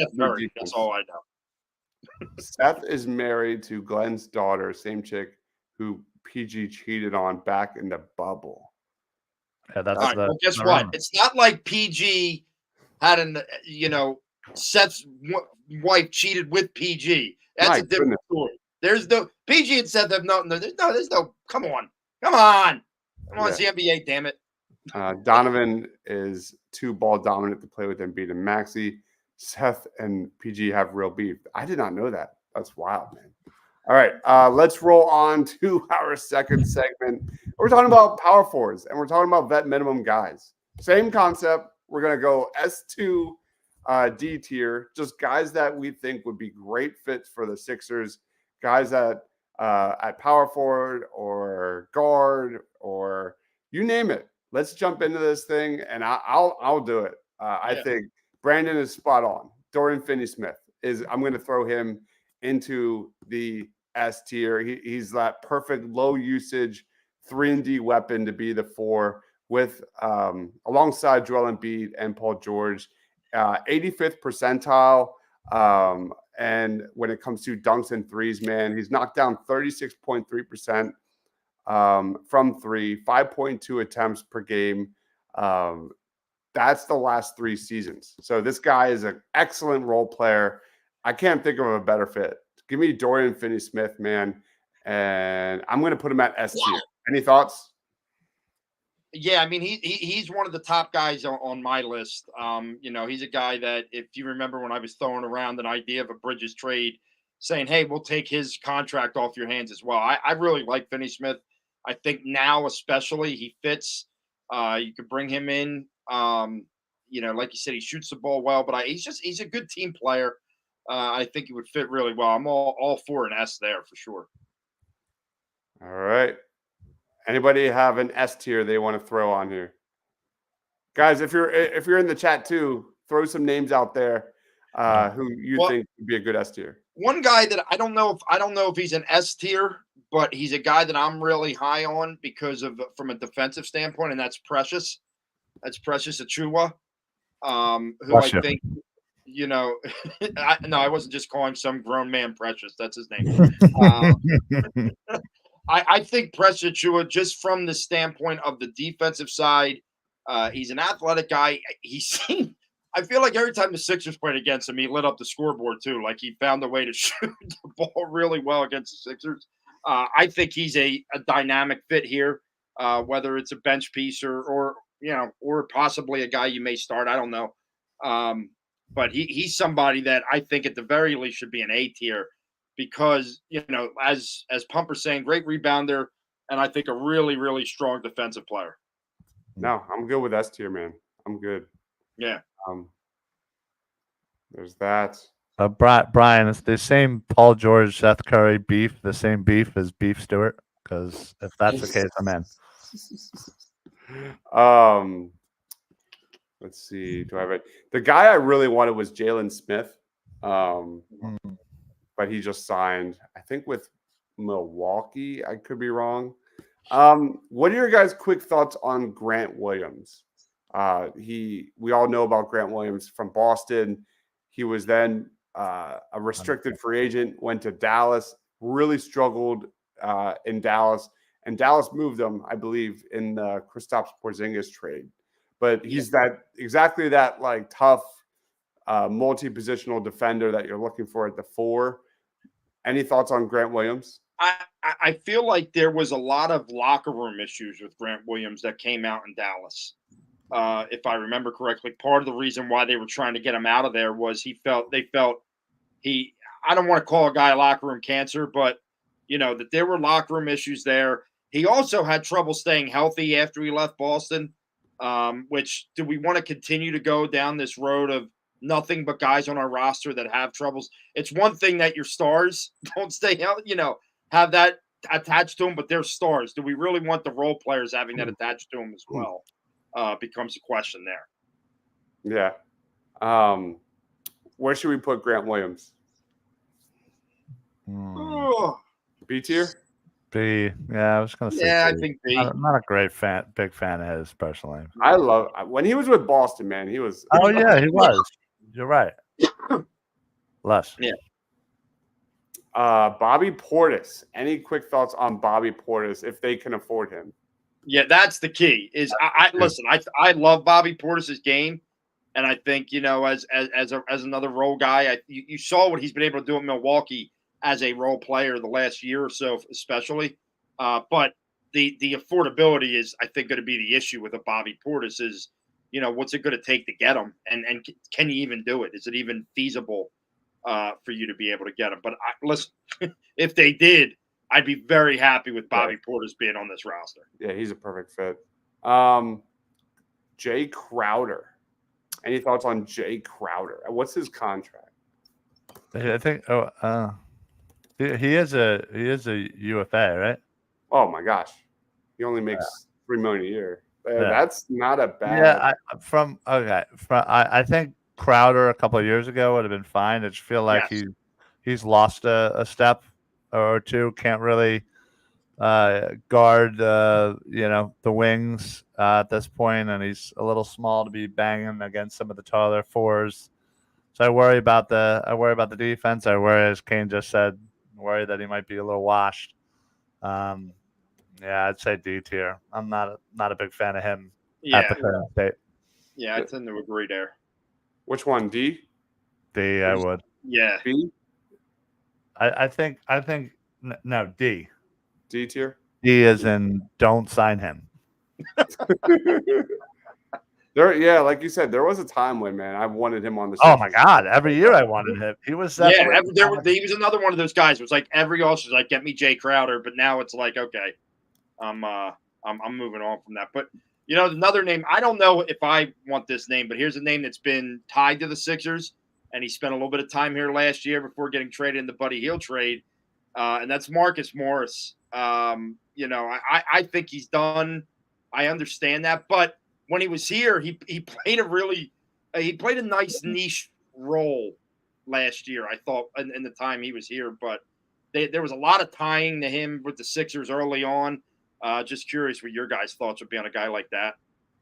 all I know. Seth is married to Glenn's daughter, same chick who PG cheated on back in the bubble. Yeah, that's all right, well, guess what? Rumor. It's not like PG had Seth's wife cheated with PG. That's a different story. There's no PG and Seth have there's no come on, it's the NBA, damn it. Donovan is too ball dominant to play with Embiid and Maxi. Seth and PG have real beef. I did not know that. That's wild, man. All right, let's roll on to our second segment. We're talking about power forwards, and we're talking about vet minimum guys. Same concept. We're going to go S2 D tier, just guys that we think would be great fits for the Sixers, guys that at power forward or guard or you name it. Let's jump into this thing, and I'll do it. I think Brandon is spot on. Dorian Finney-Smith I'm going to throw him into the S tier. He's that perfect low usage 3-and-D weapon to be the 4 with alongside Joel Embiid and Paul George. 85th percentile. And when it comes to dunks and threes, man, he's knocked down 36.3% from 3, 5.2 attempts per game. That's the last 3 seasons. So this guy is an excellent role player. I can't think of a better fit. Give me Dorian Finney-Smith, man. And I'm going to put him at S tier. Any thoughts? Yeah, I mean, he's one of the top guys on my list. He's a guy that, if you remember when I was throwing around an idea of a Bridges trade, saying, hey, we'll take his contract off your hands as well. I really like Finney-Smith. I think now especially he fits. You could bring him in. Like you said, he shoots the ball well, but he's a good team player. I think he would fit really well. I'm all for an S there for sure. All right. Anybody have an S tier they want to throw on here? Guys, if you're in the chat too, throw some names out there who you think would be a good S tier. One guy that I don't know if he's an S tier, but he's a guy that I'm really high on because of from a defensive standpoint, and that's Precious. That's Precious Achiuwa, who I think, I wasn't just calling some grown man Precious. That's his name. I think Precious Achiuwa, just from the standpoint of the defensive side, he's an athletic guy. I feel like every time the Sixers played against him, he lit up the scoreboard too. Like he found a way to shoot the ball really well against the Sixers. I think he's a dynamic fit here, whether it's a bench piece or possibly a guy you may start. I don't know. But he's somebody that I think at the very least should be an A tier because, as Pumper's saying, great rebounder, and I think a really, really strong defensive player. No, I'm good with S tier, man. I'm good. Yeah. There's that. Brian, it's the same Paul George, Seth Curry beef, the same beef as Beef Stewart? Because if that's the case, I'm in. Let's see. Do I have it? The guy I really wanted was Jalen Smith, but he just signed, I think, with Milwaukee. I could be wrong. What are your guys' quick thoughts on Grant Williams? We all know about Grant Williams from Boston. He was then a restricted free agent, went to Dallas, really struggled in Dallas, and Dallas moved him, I believe, in the Kristaps Porzingis trade. But he's exactly that like tough, multi-positional defender that you're looking for at the 4. Any thoughts on Grant Williams? I feel like there was a lot of locker room issues with Grant Williams that came out in Dallas. If I remember correctly, part of the reason why they were trying to get him out of there was they felt I don't want to call a guy locker room cancer, but that there were locker room issues there. He also had trouble staying healthy after he left Boston. Which, do we want to continue to go down this road of nothing but guys on our roster that have troubles? It's one thing that your stars don't stay healthy, have that attached to them, but they're stars. Do we really want the role players having that attached to them as well? Becomes a question there. Yeah. Where should we put Grant Williams? B tier? B. Yeah, I was going to say. Yeah, B. I think B. I'm not a big fan of his personally. I love when he was with Boston, man. He was. Oh yeah, he was. You're right. Less. Yeah. Bobby Portis. Any quick thoughts on Bobby Portis if they can afford him? Yeah, that's the key. Listen. I love Bobby Portis' game, and I think as another role guy, you saw what he's been able to do in Milwaukee as a role player the last year or so, especially. But the affordability is, I think, going to be the issue with a Bobby Portis is, what's it going to take to get him? And can you even do it? Is it even feasible for you to be able to get him? But listen, if they did, I'd be very happy with Bobby Portis being on this roster. Yeah, he's a perfect fit. Jay Crowder. Any thoughts on Jay Crowder? What's his contract? I think. He is a UFA, right? Oh my gosh, he only makes $3 million a year. That's not a bad. Yeah, I think Crowder a couple of years ago would have been fine. I just feel like he's lost a step or two. Can't really guard the wings at this point, and he's a little small to be banging against some of the taller 4s. So I worry about the defense. I worry, as Kane just said, worry that he might be a little washed. Yeah, I'd say D tier. I'm not a big fan of him at the current state. Yeah, I tend to agree there. Which one? D? D, I would. Yeah. B? I think no, D. D tier? D as in don't sign him. Like you said, there was a time when, man, I wanted him on the show. Oh my God! Every year I wanted him. He was. He was another one of those guys. It was like every officer's like, get me Jay Crowder, but now it's like, okay, I'm moving on from that. But another name, I don't know if I want this name, but here's a name that's been tied to the Sixers, and he spent a little bit of time here last year before getting traded in the Buddy Hield trade, and that's Marcus Morris. I think he's done. I understand that, but when he was here, he played a nice niche role last year, I thought, in the time he was here. But there was a lot of tying to him with the Sixers early on. Just curious what your guys' thoughts would be on a guy like that.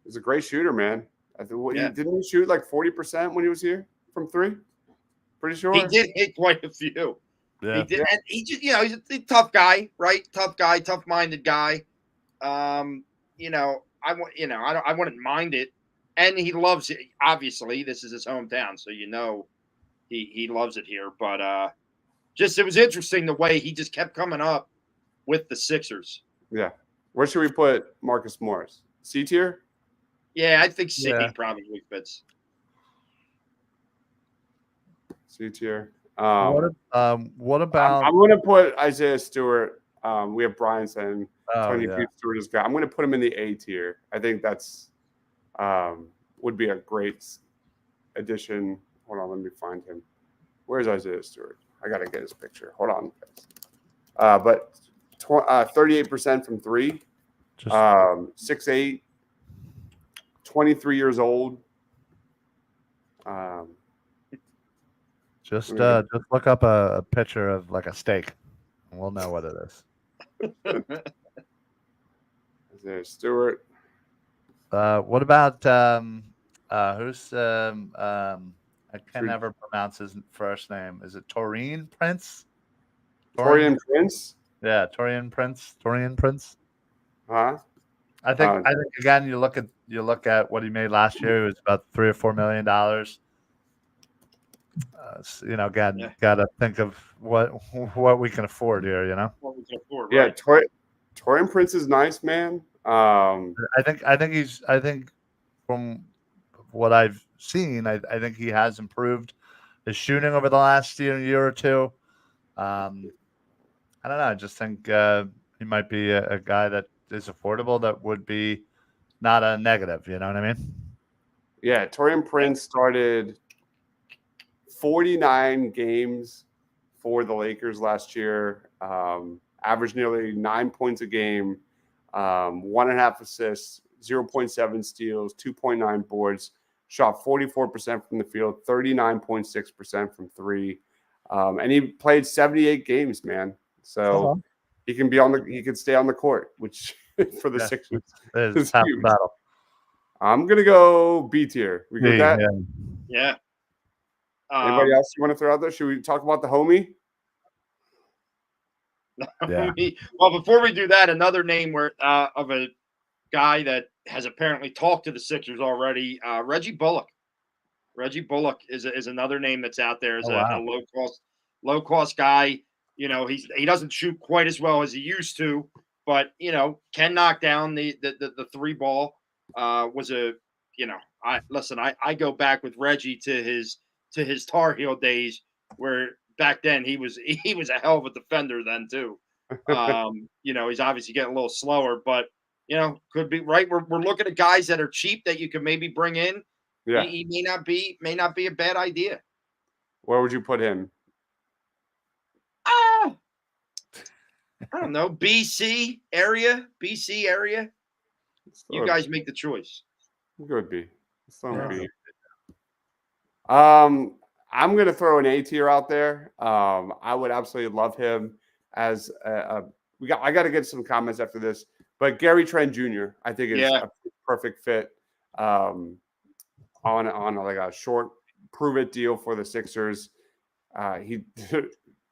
He's a great shooter, man. Didn't he shoot like 40% when he was here from 3? Pretty sure. He did hit quite a few. Yeah. He did, and he just, he's a tough guy, right? Tough guy, tough-minded guy. I wouldn't mind it, and he loves it. Obviously, this is his hometown, so he loves it here. But it was interesting the way he just kept coming up with the Sixers. Yeah, where should we put Marcus Morris? C tier? Yeah, I think C probably fits. C tier. What about? I'm going to put Isaiah Stewart. We have Brian saying Tony Stewart is good. I'm going to put him in the A tier. I think that's would be a great edition. Hold on, let me find him. Where's Isaiah Stewart? I gotta get his picture. Hold on, guys. But 38% from three. 6'8", 23 years old. Just look up a picture of like a steak, and we'll know what it is. Isaiah Stewart. What about who's I can never pronounce his first name. Is it Torian Prince? Torian Prince? Yeah, Torian Prince. Huh? I think again you look at what he made last year. It was about $3 or $4 million. Again, got to think of what we can afford here. What we can afford. Yeah, right. Torian Prince is nice, man. I think from what I've seen, I think he has improved his shooting over the last year or two. I don't know. I just think he might be a guy that is affordable that would be not a negative. You know what I mean? Yeah, Torian Prince started 49 games for the Lakers last year. Averaged nearly 9 points a game, 1.5 assists, 0.7 steals, 2.9 boards. Shot 44% from the field, 39.6% from three, and he played 78 games, man. So he can stay on the court, which for the Sixers is half the battle. I'm gonna go B tier. We good with that? Yeah. Anybody else you want to throw out there? Should we talk about the homie? Yeah. Well, before we do that, another name of a guy that has apparently talked to the Sixers already, Reggie Bullock. Reggie Bullock is another name that's out there as a low cost guy. He doesn't shoot quite as well as he used to, but can knock down the three ball. I go back with Reggie to his Tar Heel days, where back then he was a hell of a defender then too. He's obviously getting a little slower, but could be right. We're looking at guys that are cheap that you can maybe bring in. Yeah, he may not be a bad idea. Where would you put him? I don't know. BC area. You guys make the choice. Good B. B. I'm gonna throw an A tier out there. I would absolutely love him as I got to get some comments after this, but Gary Trent Jr. I think is a perfect fit on like a short prove it deal for the Sixers.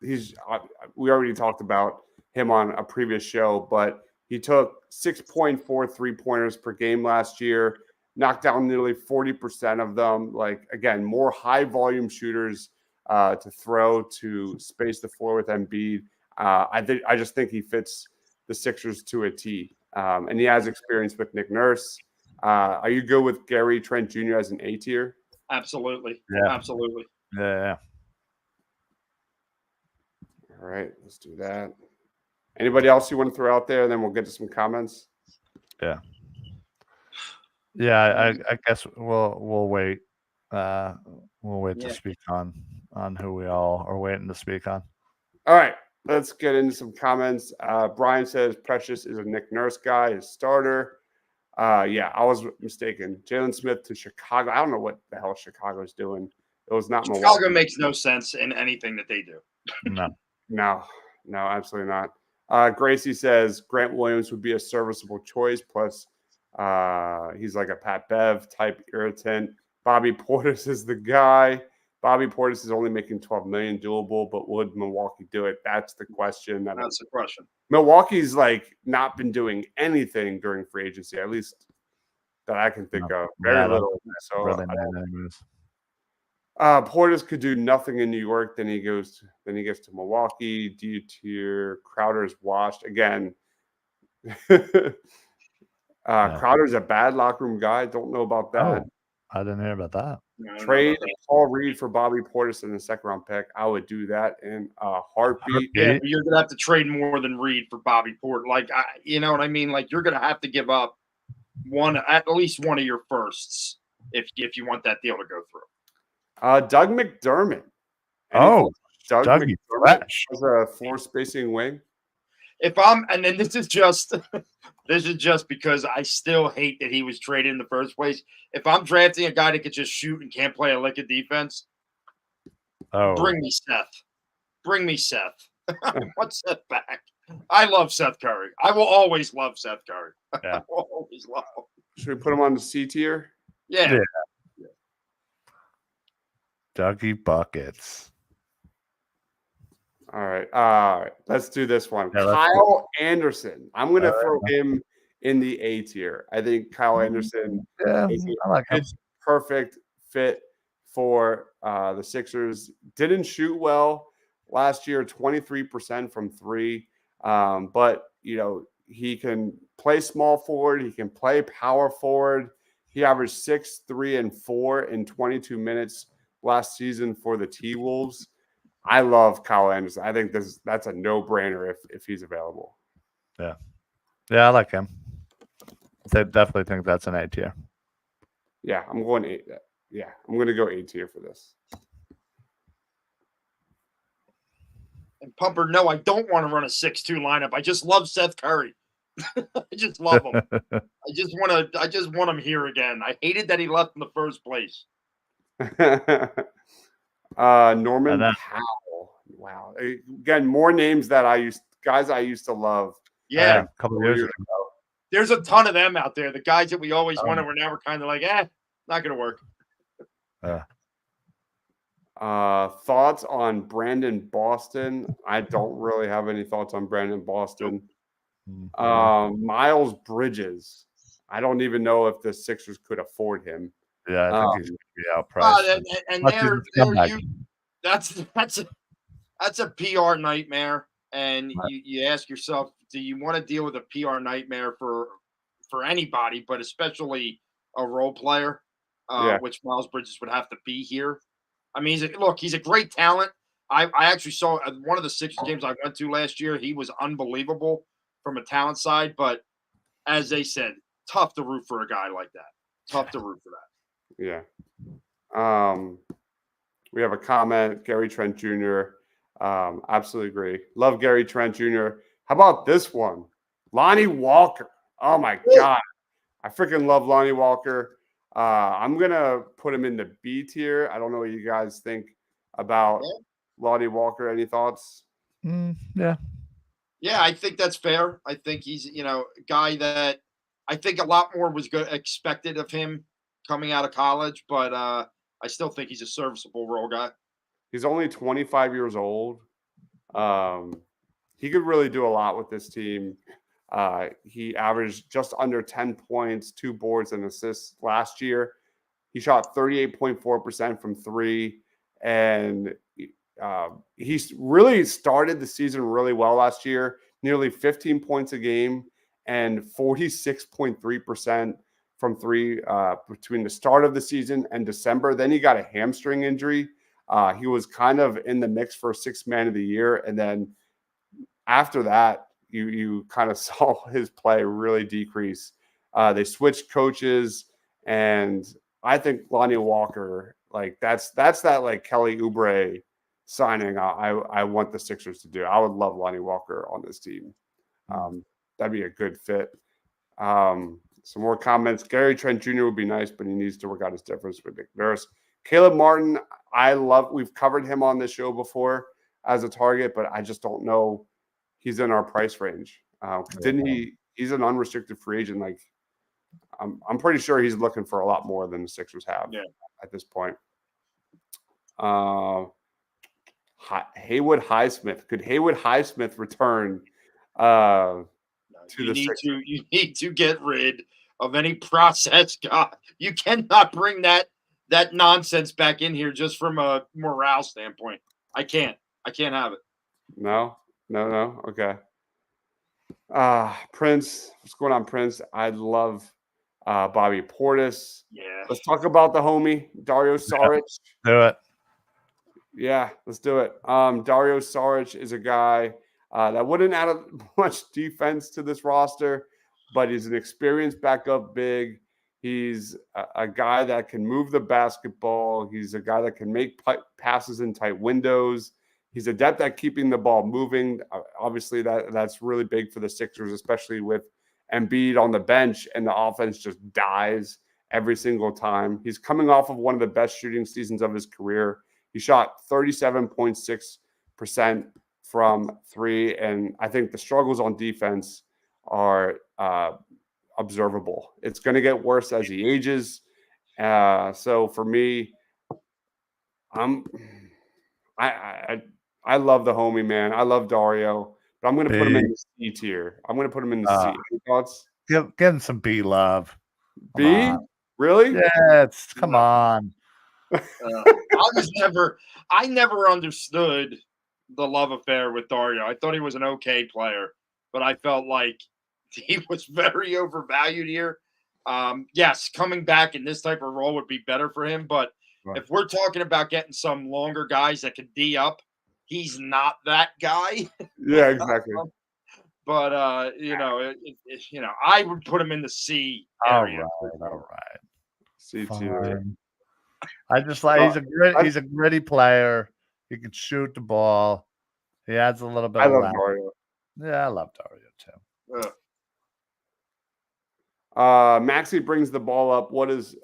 We already talked about him on a previous show, but he took 6.4 3-pointers per game last year, knocked down nearly 40% of them. Like, again, more high volume shooters to throw to space the floor with Embiid. I just think he fits the Sixers to a T. And he has experience with Nick Nurse. Are you good with Gary Trent Jr. as an A tier? Absolutely. Yeah. Absolutely. Yeah. All right, let's do that. Anybody else you want to throw out there? And then we'll get to some comments. Yeah. I guess we'll wait. We'll wait to speak on who we all are waiting to speak on. All right, let's get into some comments. Brian says Precious is a Nick Nurse guy, his starter. I was mistaken. Jalen Smith to Chicago. I don't know what the hell Chicago's doing. It was not Chicago Milwaukee. makes no sense in anything that they do. No, absolutely not. Gracie says Grant Williams would be a serviceable choice. Plus, he's like a Pat Bev type irritant. Bobby Portis is the guy. Bobby Portis is only making $12 million doable, but would Milwaukee do it? That's the question. That's the question. Milwaukee's like not been doing anything during free agency, at least that I can think of. Very little. So really Portis could do nothing in New York. Then he gets to Milwaukee. D tier. Crowder's washed again. Crowder's a bad locker room guy. Don't know about that. Oh, I didn't hear about that. Trade Paul Reed for Bobby Portis in the second round pick. I would do that in a heartbeat. Yeah, you're gonna have to trade more than Reed for Bobby Portis. Like, you know what I mean? Like, you're gonna have to give up at least one of your firsts if you want that deal to go through. Doug McDermott. Any Oh, thoughts on Doug Dougie McDermott Fresh. as a floor spacing wing. And then this is just because I still hate that he was traded in the first place. If I'm drafting a guy that could just shoot and can't play a lick of defense, bring me Seth. Bring me Seth. I want Seth back. I love Seth Curry. I will always love Seth Curry. Yeah. I will always love him. Should we put him on the C tier? Yeah. Dougie Buckets. All right. Let's do this one. Yeah, Kyle Anderson. I'm going to throw him in the A tier. I think Kyle Anderson is I like him. perfect fit for the Sixers. Didn't shoot well last year, 23% from three. But, he can play small forward. He can play power forward. He averaged 6, 3, and 4 in 22 minutes last season for the T-Wolves. I love Kyle Anderson. I think that's a no-brainer if he's available. Yeah, I like him. I definitely think that's an A tier. Yeah, I'm going A. Yeah, I'm going to go A tier for this. And Pumper, no, I don't want to run a 6-2 lineup. I just love Seth Curry. I just love him. I just want him here again. I hated that he left in the first place. Norman Powell. Wow. Again, more names that guys I used to love. Yeah. A couple of years ago. There's a ton of them out there. The guys that we always wanted, we're now kind of like, not going to work. Thoughts on Brandon Boston? I don't really have any thoughts on Brandon Boston. Miles Bridges. I don't even know if the Sixers could afford him. Yeah, I think he's going to be outpriced. That's a PR nightmare. And you ask yourself, do you want to deal with a PR nightmare for anybody, but especially a role player, which Miles Bridges would have to be here? I mean, he's a great talent. I actually saw one of the Sixers games I went to last year. He was unbelievable from a talent side, but as they said, tough to root for a guy like that. Tough to root for that. Yeah. We have a comment, Gary Trent Jr. Absolutely agree. Love Gary Trent Jr. How about this one? Lonnie Walker. Oh my God. I freaking love Lonnie Walker. I'm going to put him in the B tier. I don't know what you guys think about Lonnie Walker. Any thoughts? Yeah. Yeah, I think that's fair. I think he's, a guy that I think a lot more was expected of him coming out of college, but I still think he's a serviceable role guy. He's only 25 years old. He could really do a lot with this team. He averaged just under 10 points, 2 boards, and assists last year. He shot 38.4% from three, and he's really started the season really well last year, nearly 15 points a game and 46.3% from three between the start of the season and December. Then he got a hamstring injury. He was kind of in the mix for Sixth Man of the Year. And then after that, you kind of saw his play really decrease. They switched coaches, and I think Lonnie Walker, that's that Kelly Oubre signing I want the Sixers to do. I would love Lonnie Walker on this team. That'd be a good fit. Some more comments. Gary Trent Jr. would be nice, but he needs to work out his difference with Nick Nurse. Caleb Martin, we've covered him on this show before as a target, but I just don't know he's in our price range. He's an unrestricted free agent. I'm pretty sure he's looking for a lot more than the Sixers have at this point. Haywood Highsmith. Could Haywood Highsmith return to the Sixers? You need to get rid of any process guy. You cannot bring that nonsense back in here just from a morale standpoint. I can't have it. No. Okay. Prince. What's going on, Prince? I love Bobby Portis. Yeah. Let's talk about the homie, Dario Saric. Do it. Yeah, let's do it. Dario Saric is a guy that wouldn't add much defense to this roster, but he's an experienced backup big. He's a guy that can move the basketball. He's a guy that can make passes in tight windows. He's adept at keeping the ball moving. Obviously, that's really big for the Sixers, especially with Embiid on the bench, and the offense just dies every single time. He's coming off of one of the best shooting seasons of his career. He shot 37.6% from three, and I think the struggles on defense are observable. It's going to get worse as he ages. So for me, I love the homie, man. I love Dario, but I'm going to put him in the C tier. I'm going to put him in the C. Any thoughts? Give him some B love. B? Really? Yeah, come on. I never understood the love affair with Dario. I thought he was an okay player, but I felt like he was very overvalued here. Yes, coming back in this type of role would be better for him, but if we're talking about getting some longer guys that can D up, he's not that guy. Yeah, exactly. But I would put him in the C area. All right. C tier. I just like he's a gritty player. He can shoot the ball. He adds a little bit. I love Dario. Yeah, I love Dario too. Maxi brings the ball up. What is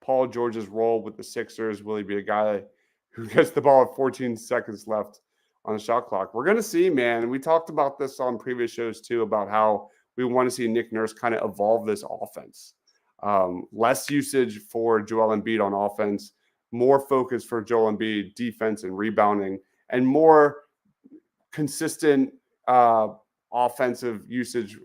Paul George's role with the Sixers? Will he be a guy who gets the ball with 14 seconds left on the shot clock? We're going to see, man. We talked about this on previous shows too, about how we want to see Nick Nurse kind of evolve this offense. Less usage for Joel Embiid on offense, more focus for Joel Embiid, defense and rebounding, and more consistent offensive usage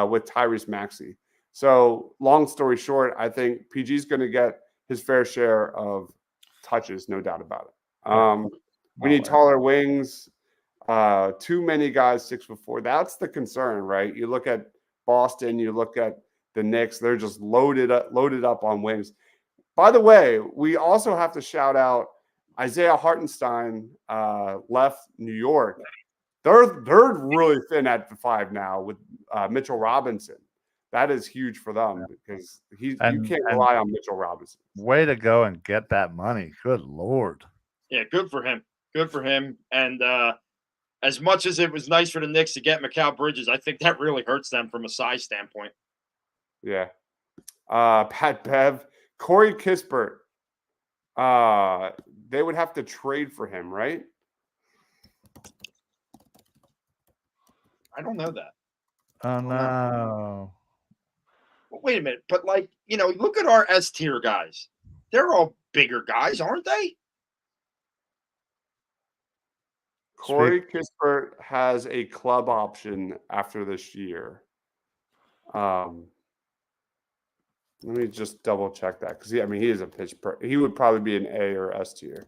with Tyrese Maxey. So long story short, I think PG is going to get his fair share of touches, no doubt about it. We need taller wings. Too many guys 6'4". That's the concern, right? You look at Boston, you look at the Knicks, they're just loaded up on wings. By the way, we also have to shout out Isaiah Hartenstein left New York. They're really thin at the 5 now with Mitchell Robinson. That is huge for them because you can't rely on Mitchell Robinson. Way to go and get that money. Good Lord. Yeah, good for him. Good for him. And as much as it was nice for the Knicks to get Mikal Bridges, I think that really hurts them from a size standpoint. Yeah. Pat Bev, Corey Kispert. They would have to trade for him, right? I don't know that. Oh, no. Wait a minute. But, look at our S tier guys. They're all bigger guys, aren't they? Corey Kispert has a club option after this year. Let me just double check that because he is a pitch. He would probably be an A or S tier.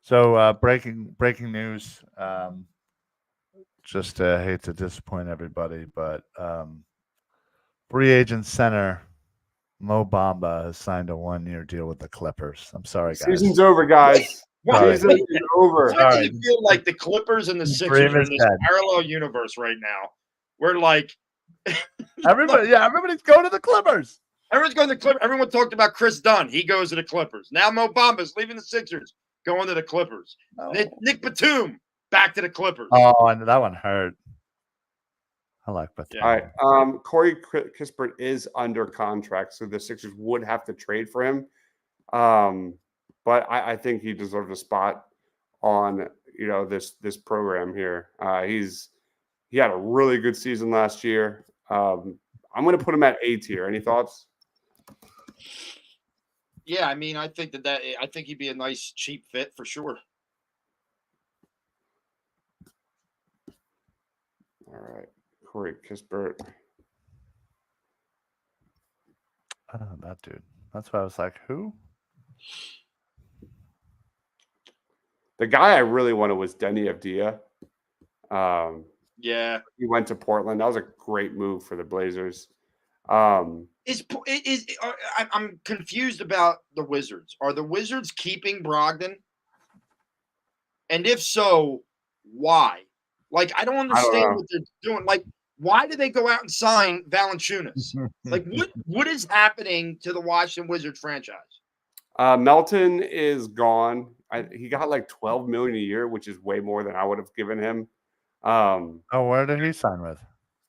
So breaking news. Just hate to disappoint everybody, but free agent center Mo Bamba has signed a 1-year deal with the Clippers. I'm sorry, guys. Season's over, guys. Season is over. Why do you feel like the Clippers and the Sixers are in this parallel universe right now? We're like everybody's going to the Clippers. Everyone's going to the Clippers. Everyone talked about Chris Dunn. He goes to the Clippers. Now Mo Bamba's leaving the Sixers, going to the Clippers. Oh. Nick Batum back to the Clippers. Oh, and that one hurt. I like Batum. All right. Corey Kispert is under contract, so the Sixers would have to trade for him. But I think he deserves a spot on this program here. He had a really good season last year. I'm going to put him at A tier. Any thoughts? Yeah, I think I think he'd be a nice cheap fit for sure. All right, Corey Kispert. That dude. That's why I was like, who? The guy I really wanted was Denny Avdia. Yeah, he went to Portland. That was a great move for the Blazers. I'm confused about the Wizards. Are the Wizards keeping Brogdon? And if so, why? I don't understand what they're doing. Why did they go out and sign Valanciunas? Like, what is happening to the Washington Wizards franchise? Melton is gone. He got like $12 million a year, which is way more than I would have given him. Where did he sign with?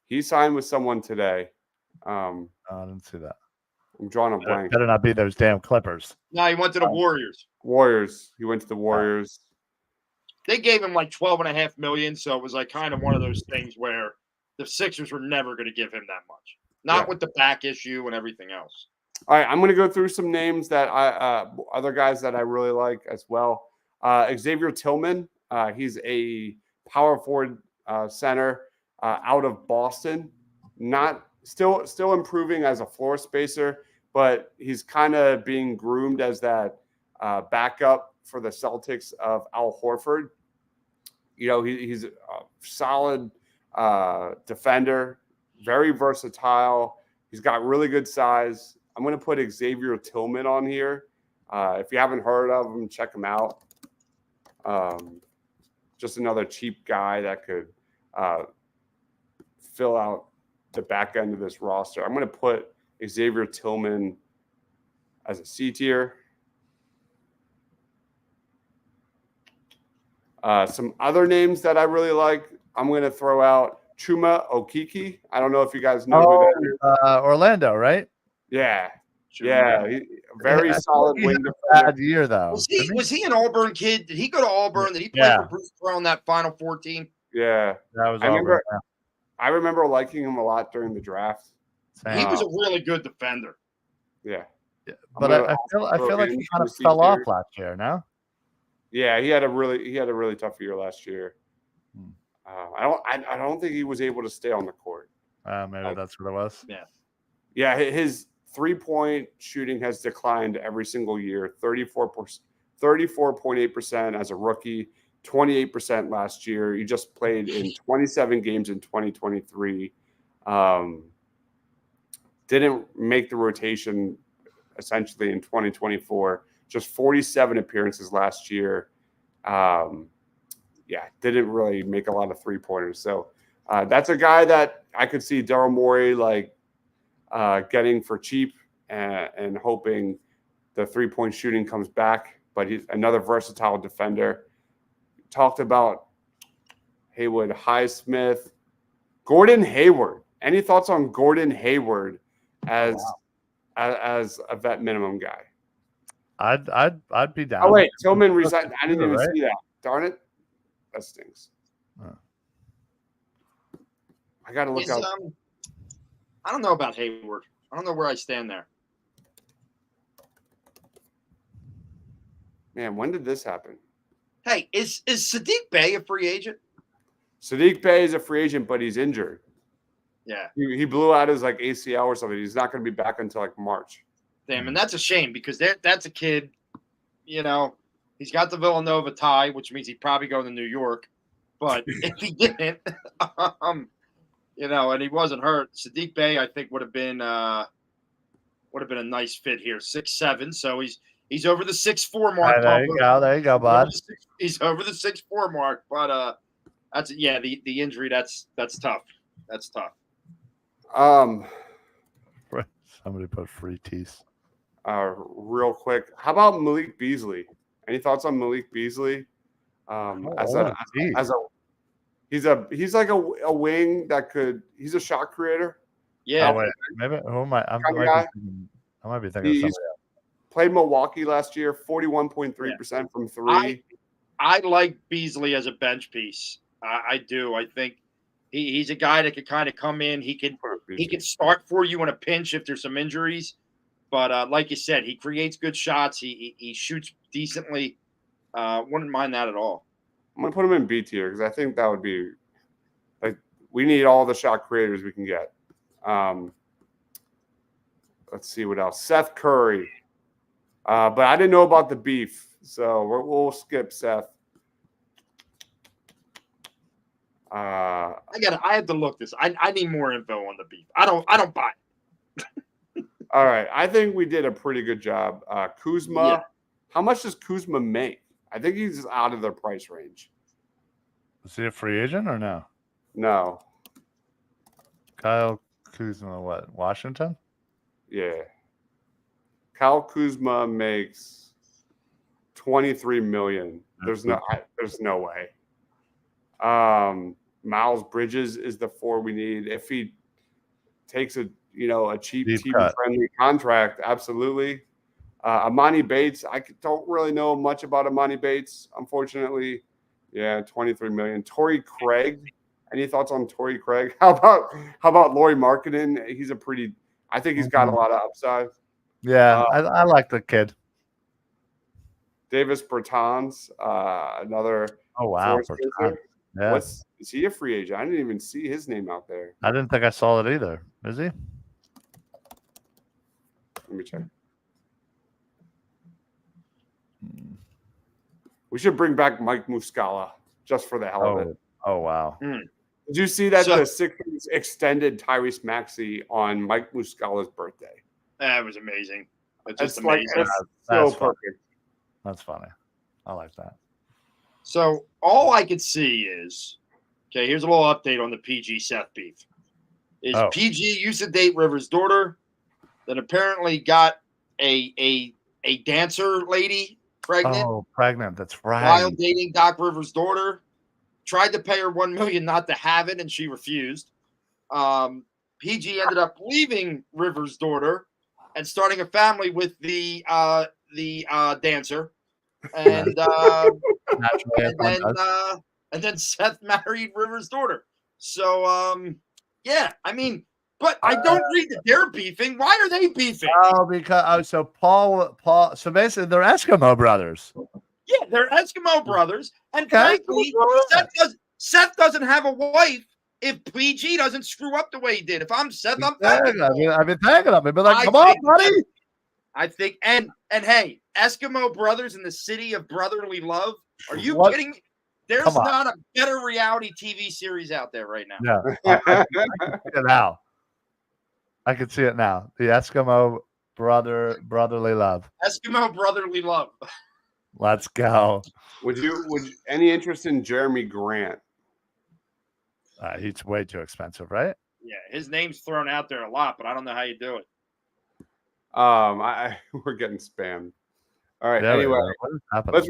He signed with someone today. I didn't see that. I'm drawing a blank. Better not be those damn Clippers. No, he went to the Warriors. Warriors. He went to the Warriors. They gave him like $12.5 million, so it was like kind of one of those things where the Sixers were never going to give him that much. Not with the back issue and everything else. All right, I'm going to go through some names that other guys that I really like as well. Xavier Tillman. He's a power forward center out of Boston. Not still improving as a floor spacer, but he's kind of being groomed as that backup for the Celtics of Al Horford. You know, he's a solid defender, very versatile. He's got really good size. I'm going to put Xavier Tillman on here. If you haven't heard of him, check him out. Just another cheap guy that could fill out the back end of this roster. I'm going to put Xavier Tillman as a C tier. Some other names that I really like, I'm going to throw out Chuma Okeke. I don't know if you guys know who that is. Orlando, right? Yeah. Yeah. Very solid wing defender. Bad year, though. Was he an Auburn kid? Did he go to Auburn? Did he play for Bruce Pearl on that Final Four team? Yeah. That was Auburn. I remember liking him a lot during the draft. He was a really good defender. Yeah. But I feel like he kind of fell off last year, no? Yeah, he had a really tough year last year. I don't think he was able to stay on the court. Maybe that's what it was. Yeah. His 3-point shooting has declined every single year. 34.8% as a rookie, 28% last year. He just played in 27 games in 2023. Didn't make the rotation essentially in 2024. Just 47 appearances last year. Didn't really make a lot of 3-pointers. So that's a guy that I could see Daryl Morey getting for cheap and hoping the 3-point shooting comes back. But he's another versatile defender. Talked about Haywood, Highsmith, Gordon Hayward. Any thoughts on Gordon Hayward as a vet minimum guy? I'd be down. Oh wait, Tillman resigned. I didn't even see that. Darn it, that stinks. I got to look out. I don't know about Hayward. I don't know where I stand there. Man, when did this happen? Hey, is Sadiq Bey a free agent? Sadiq Bey is a free agent, but he's injured. Yeah, he blew out his ACL or something. He's not going to be back until March. Damn, and that's a shame because that's a kid. You know, he's got the Villanova tie, which means he'd probably go to New York. But if he didn't, and he wasn't hurt, Sadiq Bey I think would have been a nice fit here. 6'7", so he's over the 6'4" mark. There you go, bud. He's over the 6'4" mark, but that's the injury that's tough. That's tough. Somebody put free teeth. Real quick, how about Malik Beasley? Any thoughts on Malik Beasley? He's like a wing that could. He's a shot creator. Yeah. Wait, maybe who am I? I might be thinking of somebody else. Played Milwaukee last year, 41.3% from three. I like Beasley as a bench piece. I do. I think he's a guy that could kind of come in. He can start for you in a pinch if there's some injuries. But like you said, he creates good shots. He shoots decently. Wouldn't mind that at all. I'm going to put him in B tier because I think that would be we need all the shot creators we can get. Let's see what else. Seth Curry. But I didn't know about the beef, so we'll skip Seth. I have to look this. I need more info on the beef. I don't buy it. All right. I think we did a pretty good job. Kuzma. Yeah. How much does Kuzma make? I think he's out of their price range. Is he a free agent or no? No. Kyle Kuzma, what? Washington? Yeah. Kyle Kuzma makes $23 million. There's no way. Miles Bridges is the 4 we need. If he takes a cheap Deep TV cut. friendly contract, absolutely. Amani Bates, I don't really know much about Amani Bates, unfortunately. Yeah, $23 million. Torrey Craig. Any thoughts on Torrey Craig? How about Laurie Markkinen? I think he's got a lot of upside. Yeah, I like the kid. Davis Bertans, another. Oh wow, Bertans. Yeah. Is he a free agent? I didn't even see his name out there. I didn't think I saw it either. Is he? Let me check. We should bring back Mike Muscala just for the hell of it. Oh wow. Did you see that the Sixers extended Tyrese Maxey on Mike Muscala's birthday? That was amazing. It's just It's amazing. like so perfect. That's funny. I like that. So all I could see is, okay, here's a little update on the PG Seth beef. PG used to date Rivers' daughter, then apparently got a dancer lady pregnant. Oh, pregnant. That's right. While dating Doc Rivers' daughter. Tried to pay her $1 million not to have it, and she refused. PG ended up leaving Rivers' daughter and starting a family with the dancer, and then Seth married Rivers' daughter. So yeah, I mean, but I don't read that they're beefing. Why are they beefing? Oh, because so Paul. So basically, they're Eskimo brothers. Yeah, they're Eskimo brothers, and frankly, Seth doesn't have a wife if PG doesn't screw up the way he did. If I'm Seth, I'm thanking him. I've been thanking him. I've been like, come on, buddy. I think, and hey, Eskimo brothers in the city of brotherly love. Are you kidding me? There's not a better reality TV series out there right now. Yeah, I can see it now. I can see it now. The Eskimo brotherly love. Eskimo brotherly love. Let's go. Would you any interest in Jeremy Grant? He's way too expensive, right? Yeah, his name's thrown out there a lot, but I don't know how you do it. We're getting spammed. All right. There anyway,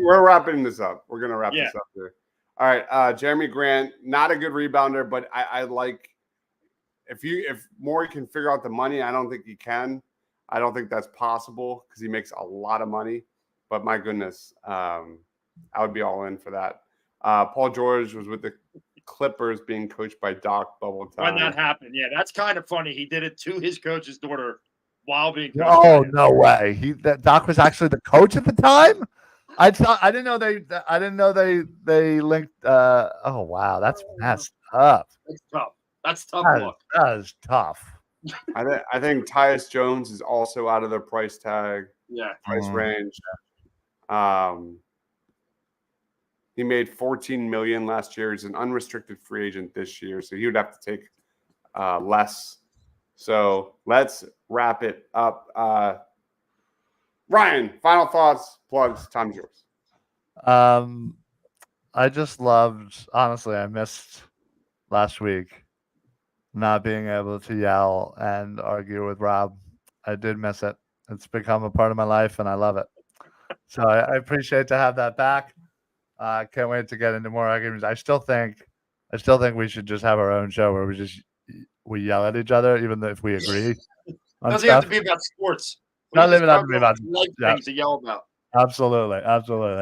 we're wrapping this up. We're gonna wrap this up here. All right. Jeremy Grant, not a good rebounder, but I like if Morey can figure out the money. I don't think he can. I don't think that's possible because he makes a lot of money. But my goodness, I would be all in for that. Paul George was with the Clippers being coached by Doc Bubble Time. When that happened, yeah, that's kind of funny. He did it to his coach's daughter while being coached. Oh, no way! Doc was actually the coach at the time. I didn't know they linked. Oh wow, that's messed up. That's tough. That's tough. That is tough. I think Tyus Jones is also out of their price tag. Yeah, price range. He made $14 million last year. He's an unrestricted free agent this year, so he would have to take less. So let's wrap it up. Ryan, final thoughts, plugs. Time's yours. I just loved. Honestly, I missed last week not being able to yell and argue with Rob. I did miss it. It's become a part of my life, and I love it. So I appreciate to have that back. Can't wait to get into more arguments. I still think we should just have our own show where we yell at each other, even if we agree. Doesn't have to be about sports. Not even have to be about things to yell about. Absolutely. I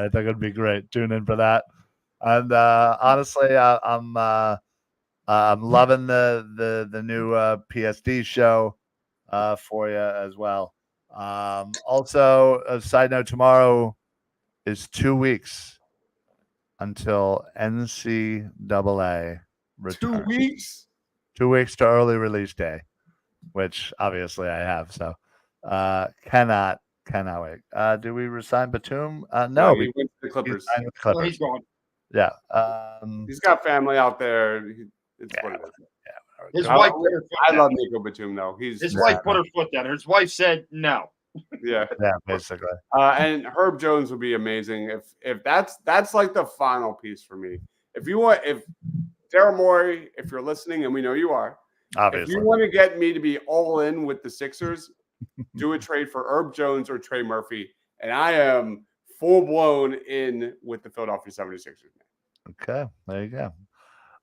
think it'd be great. Tune in for that. And honestly, I'm loving the new PSD show for you as well. Also, a side note: tomorrow is 2 weeks until NCAA returns. 2 weeks. 2 weeks to early release day, which obviously I have. So cannot wait. Do we resign Batum? No, he went to the Clippers. He's gone. Yeah. He's got family out there. It's what it is. Yeah. His wife. I love Nico Batum though. His wife put her foot down. His wife said no. Yeah, basically. And Herb Jones would be amazing if that's like the final piece for me. If Daryl Morey, if you're listening, and we know you are, Obviously. If you want to get me to be all in with the Sixers, do a trade for Herb Jones or Trey Murphy, and I am full blown in with the Philadelphia 76ers. Okay, there you go.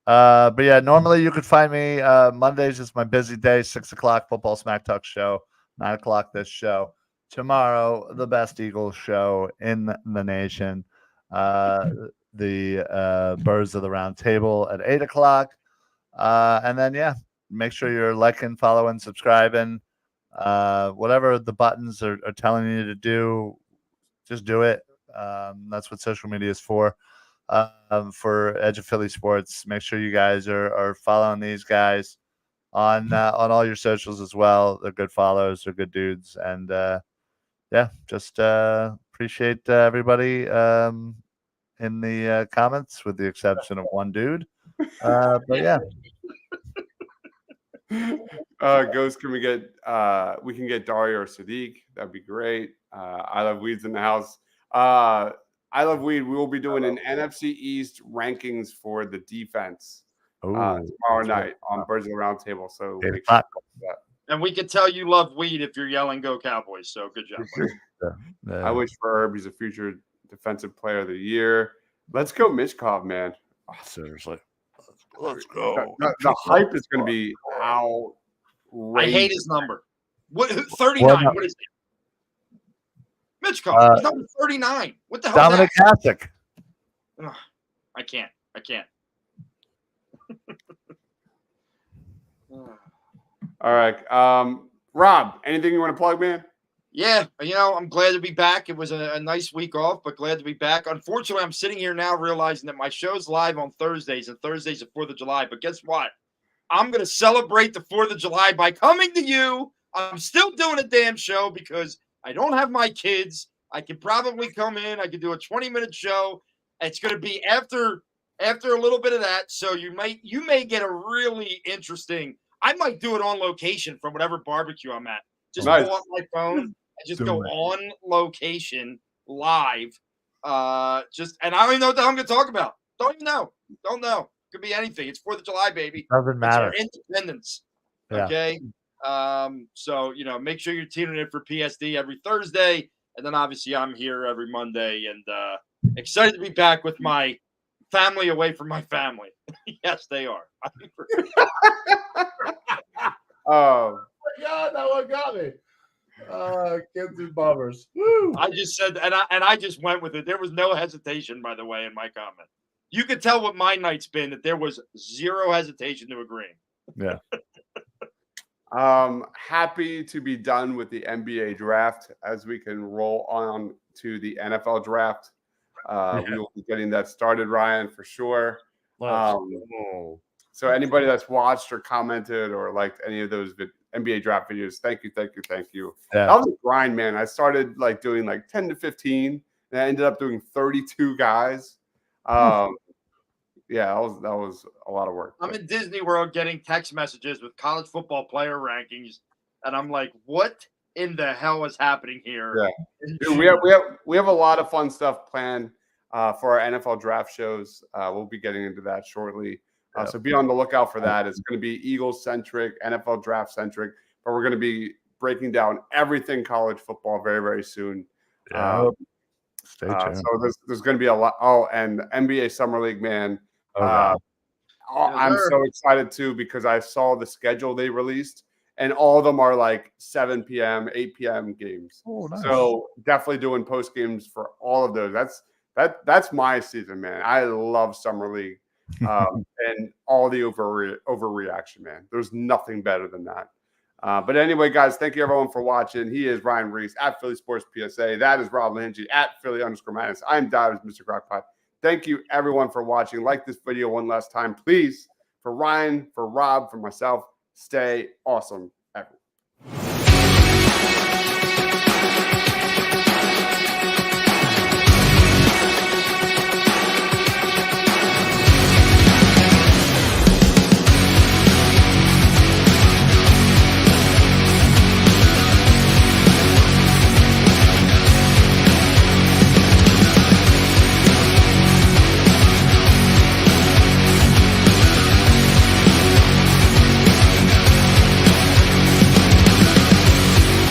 But yeah, normally you could find me Mondays is my busy day, 6 o'clock football smack talk show, 9 o'clock this show. Tomorrow, the best Eagles show in the nation. The Birds of the Round Table at 8 o'clock. And then yeah, make sure you're liking, following, subscribing. Whatever the buttons are telling you to do, just do it. That's what social media is for Edge of Philly Sports. Make sure you guys are following these guys on all your socials as well. They're good follows, they're good dudes, and yeah, just appreciate everybody in the comments, with the exception of one dude. But yeah. Ghost, can we get we can get Dario or Sadiq? That'd be great. I Love Weed's in the house. I Love Weed. We will be doing an NFC East rankings for the defense tomorrow night on Birds of the Round Table. So make sure that. And we can tell you love weed if you're yelling "Go Cowboys." So good job. I wish for Herb. He's a future defensive player of the year. Let's go, Mishkov, man. Oh, seriously. Let's go. The hype is going to be outrageous. I hate his number. What 39? What is it? Mitchkov. He's number 39. What the hell? Dominic Hasek. I can't. All right. Rob, anything you want to plug, man? Yeah, I'm glad to be back. It was a nice week off, but glad to be back. Unfortunately, I'm sitting here now realizing that my show's live on Thursdays, and Thursdays are 4th of July. But guess what? I'm going to celebrate the 4th of July by coming to you. I'm still doing a damn show because I don't have my kids. I could probably come in. I could do a 20-minute show. It's going to be after a little bit of that. So you may get a really interesting. I might do it on location from whatever barbecue I'm at. Just nice. Pull up my phone and just go on location live. And I don't even know what the hell I'm going to talk about. Don't even know. Don't know. Could be anything. It's 4th of July, baby. Doesn't matter. It's our independence. Yeah. Okay. So make sure you're tuning in for PSD every Thursday, and then obviously I'm here every Monday, and excited to be back with my family away from my family. Yes, they are. Oh my God, that one got me. Kids and bummers. Woo. I just said, and I just went with it. There was no hesitation, by the way, in my comment. You could tell what my night's been, that there was zero hesitation to agree. Yeah. Happy to be done with the NBA draft as we can roll on to the NFL draft. We will be getting that started, Ryan, for sure. So anybody that's watched or commented or liked any of those NBA draft videos, thank you. Yeah. That was a grind, man. I started doing 10 to 15, and I ended up doing 32 guys. Yeah, that was a lot of work. I'm in Disney World getting text messages with college football player rankings, and I'm like, what in the hell is happening here? Yeah. Dude, we have a lot of fun stuff planned for our NFL draft shows. We'll be getting into that shortly. So be on the lookout for that. It's going to be Eagles-centric, NFL draft-centric, but we're going to be breaking down everything college football very, very soon. Stay tuned. So there's going to be a lot. Oh, and NBA Summer League, man. I'm so excited, too, because I saw the schedule they released, and all of them are 7 p.m., 8 p.m. games. Oh, nice. So definitely doing post games for all of those. That's my season, man. I love Summer League. And all the overreaction, man. There's nothing better than that. But anyway, guys, thank you everyone for watching. He is Ryan Reese at Philly Sports PSA. That is Rob Lahinji at Philly_Madness. I'm Dives, Mr. Crockpot. Thank you everyone for watching. Like this video one last time, please. For Ryan, for Rob, for myself, stay awesome.